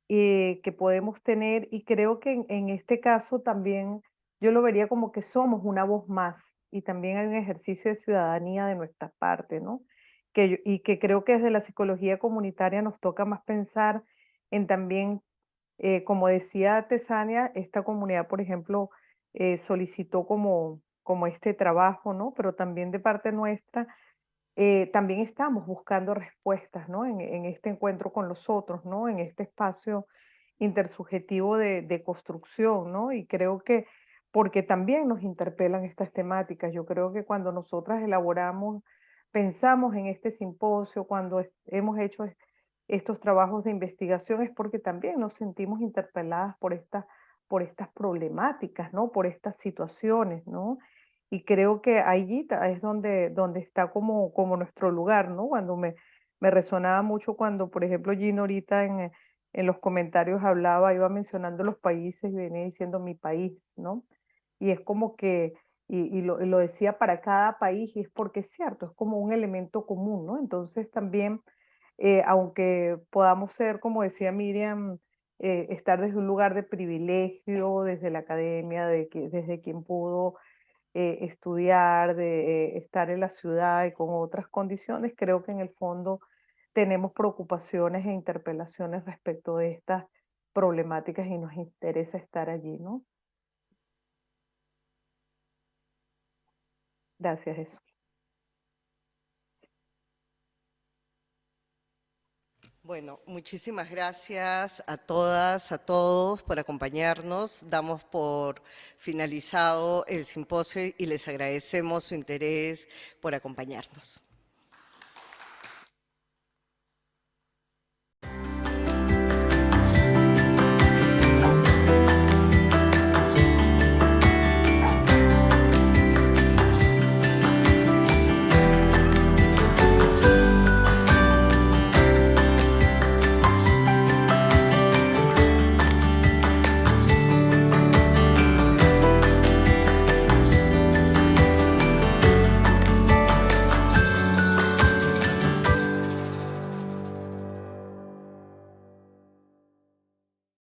que podemos tener, y creo que en este caso también yo lo vería como que somos una voz más y también hay un ejercicio de ciudadanía de nuestra parte, ¿no? Y que creo que desde la psicología comunitaria nos toca más pensar en también, como decía Tesania, esta comunidad, por ejemplo, solicitó como este trabajo, ¿no? Pero también de parte nuestra también estamos buscando respuestas, ¿no? En este encuentro con los otros, ¿no? En este espacio intersubjetivo de construcción, ¿no? Y creo que, porque también nos interpelan estas temáticas, yo creo que cuando nosotras elaboramos, pensamos en este simposio, cuando hemos hecho estos trabajos de investigación, es porque también nos sentimos interpeladas por estas problemáticas, ¿no? Por estas situaciones, ¿no? Y creo que allí es donde está como nuestro lugar, ¿no? Cuando me resonaba mucho cuando, por ejemplo, Gino ahorita en los comentarios hablaba, iba mencionando los países y venía diciendo mi país, ¿no? Y es como que, y lo decía para cada país, y es porque es cierto, es como un elemento común, ¿no? Entonces también, aunque podamos ser, como decía Miriam, estar desde un lugar de privilegio, desde la academia, desde quien pudo estudiar, de estar en la ciudad y con otras condiciones, creo que en el fondo tenemos preocupaciones e interpelaciones respecto de estas problemáticas y nos interesa estar allí, ¿no? Gracias, Jesús. Bueno, muchísimas gracias a todas, a todos por acompañarnos. Damos por finalizado el simposio y les agradecemos su interés por acompañarnos.